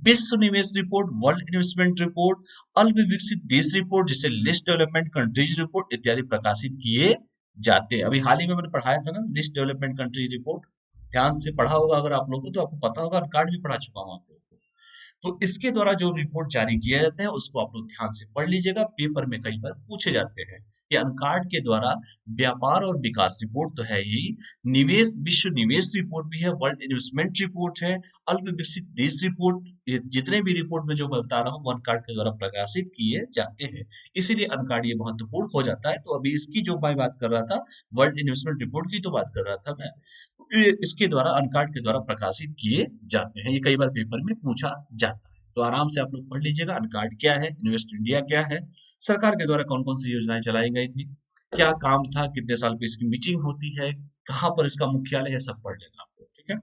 विश्व निवेश रिपोर्ट, वर्ल्ड इन्वेस्टमेंट रिपोर्ट, अल्प विकसित देश रिपोर्ट जिसे लिस्ट डेवलपमेंट कंट्रीज रिपोर्ट इत्यादि प्रकाशित किए जाते हैं। अभी हाल ही में मैंने पढ़ाया था ना लिस्ट डेवलपमेंट कंट्रीज रिपोर्ट, ध्यान से पढ़ा होगा अगर आप लोगों को, तो आपको पता होगा, अनकार्ड भी पढ़ा चुका हूं आप लोगों को। तो इसके द्वारा जो रिपोर्ट जारी किया जाता है उसको आप लोग ध्यान से पढ़ लीजिएगा, पेपर में कई बार पूछे जाते हैं। ये अनकार्ड के द्वारा व्यापार और विकास रिपोर्ट तो है ही, निवेश, विश्व निवेश रिपोर्ट भी है, वर्ल्ड इन्वेस्टमेंट रिपोर्ट है, अल्प विकसित देश रिपोर्ट, ये जितने भी रिपोर्ट में जो मैं बता रहा हूँ वो अनकार्ड के द्वारा प्रकाशित किए जाते हैं। इसीलिए अनकार्ड ये महत्वपूर्ण हो जाता है। तो अभी इसकी जो मैं बात कर रहा था, वर्ल्ड इन्वेस्टमेंट रिपोर्ट की तो बात कर रहा था मैं, ये इसके द्वारा अनकार्ड के द्वारा प्रकाशित किए जाते हैं। ये कई बार पेपर में पूछा जाता है, तो आराम से आप लोग पढ़ लीजिएगा अनकार्ड क्या है, इन्वेस्ट इंडिया क्या है, सरकार के द्वारा कौन कौन सी योजनाएं चलाई गई थी, क्या काम था, कितने साल पे इसकी मीटिंग होती है, कहाँ पर इसका मुख्यालय है, सब पढ़ लेना आप लोग। ठीक है,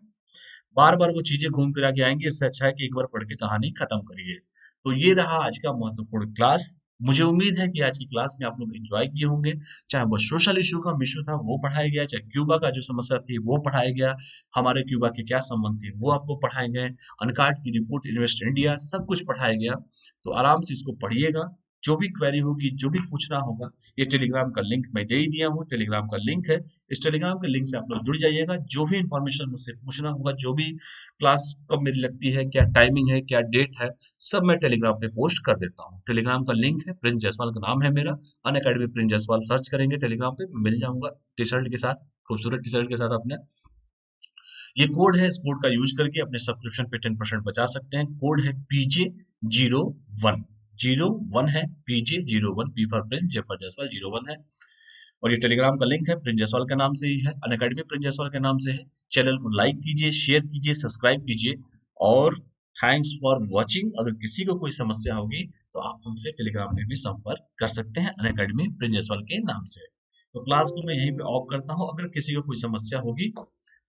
बार बार वो चीजें घूम फिरा के आएंगी, इससे अच्छा है कि एक बार पढ़ के कहानी खत्म करिए। तो ये रहा आज का महत्वपूर्ण क्लास। मुझे उम्मीद है कि आज की क्लास में आप लोग एंजॉय किए होंगे। चाहे वो सोशल इशू का इशू था वो पढ़ाया गया, चाहे क्यूबा का जो समस्या थी वो पढ़ाया गया, हमारे क्यूबा के क्या संबंध थे वो आपको पढ़ाए गए, अनकार्ड की रिपोर्ट, इन्वेस्ट इंडिया, सब कुछ पढ़ाया गया। तो आराम से इसको पढ़िएगा, जो भी क्वेरी होगी, जो भी पूछना होगा, ये टेलीग्राम का लिंक मैं दे ही दिया हूँ, टेलीग्राम का लिंक है, इस टेलीग्राम के लिंक से आप लोग जुड़ जाइएगा। जो भी इंफॉर्मेशन मुझसे पूछना होगा, जो भी क्लास कब मेरी लगती है, क्या टाइमिंग है, क्या डेट है, सब मैं टेलीग्राम पे पोस्ट कर देता हूँ। टेलीग्राम का लिंक है, प्रिंस जायसवाल का नाम है मेरा, अनअकैडमी प्रिंस जायसवाल सर्च करेंगे टेलीग्राम पे, मिल जाऊंगा टी शर्ट के साथ, खूबसूरत टी शर्ट के साथ। अपने ये कोड है, इस कोड का यूज करके अपने सब्सक्रिप्शन पे 10% बचा सकते हैं। कोड है PJ01, 01 है, PJ01, P for Prince, J for Jaiswal, 01 है। और ये टेलीग्राम का लिंक है, प्रिंस जायसवाल के नाम से ही है, अनअकैडमी प्रिंस जायसवाल के नाम से है। चैनल को लाइक कीजिए, शेयर कीजिए, सब्सक्राइब कीजिए, और थैंक्स फॉर वॉचिंग। अगर किसी को कोई समस्या होगी तो आप हमसे टेलीग्राम में भी संपर्क कर सकते हैं, अनअकैडमी प्रिंस जायसवाल के नाम से। तो क्लास को मैं यहीं पे ऑफ करता हूँ, अगर किसी को कोई समस्या होगी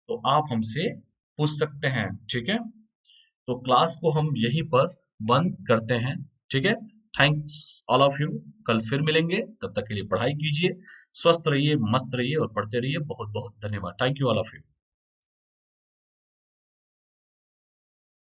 तो आप हमसे पूछ सकते हैं। ठीक है, तो क्लास को हम यहीं पर बंद करते हैं। ठीक है, थैंक्स ऑल ऑफ यू, कल फिर मिलेंगे, तब तक के लिए पढ़ाई कीजिए, स्वस्थ रहिए, मस्त रहिए और पढ़ते रहिए। बहुत बहुत धन्यवाद, thank you all of you.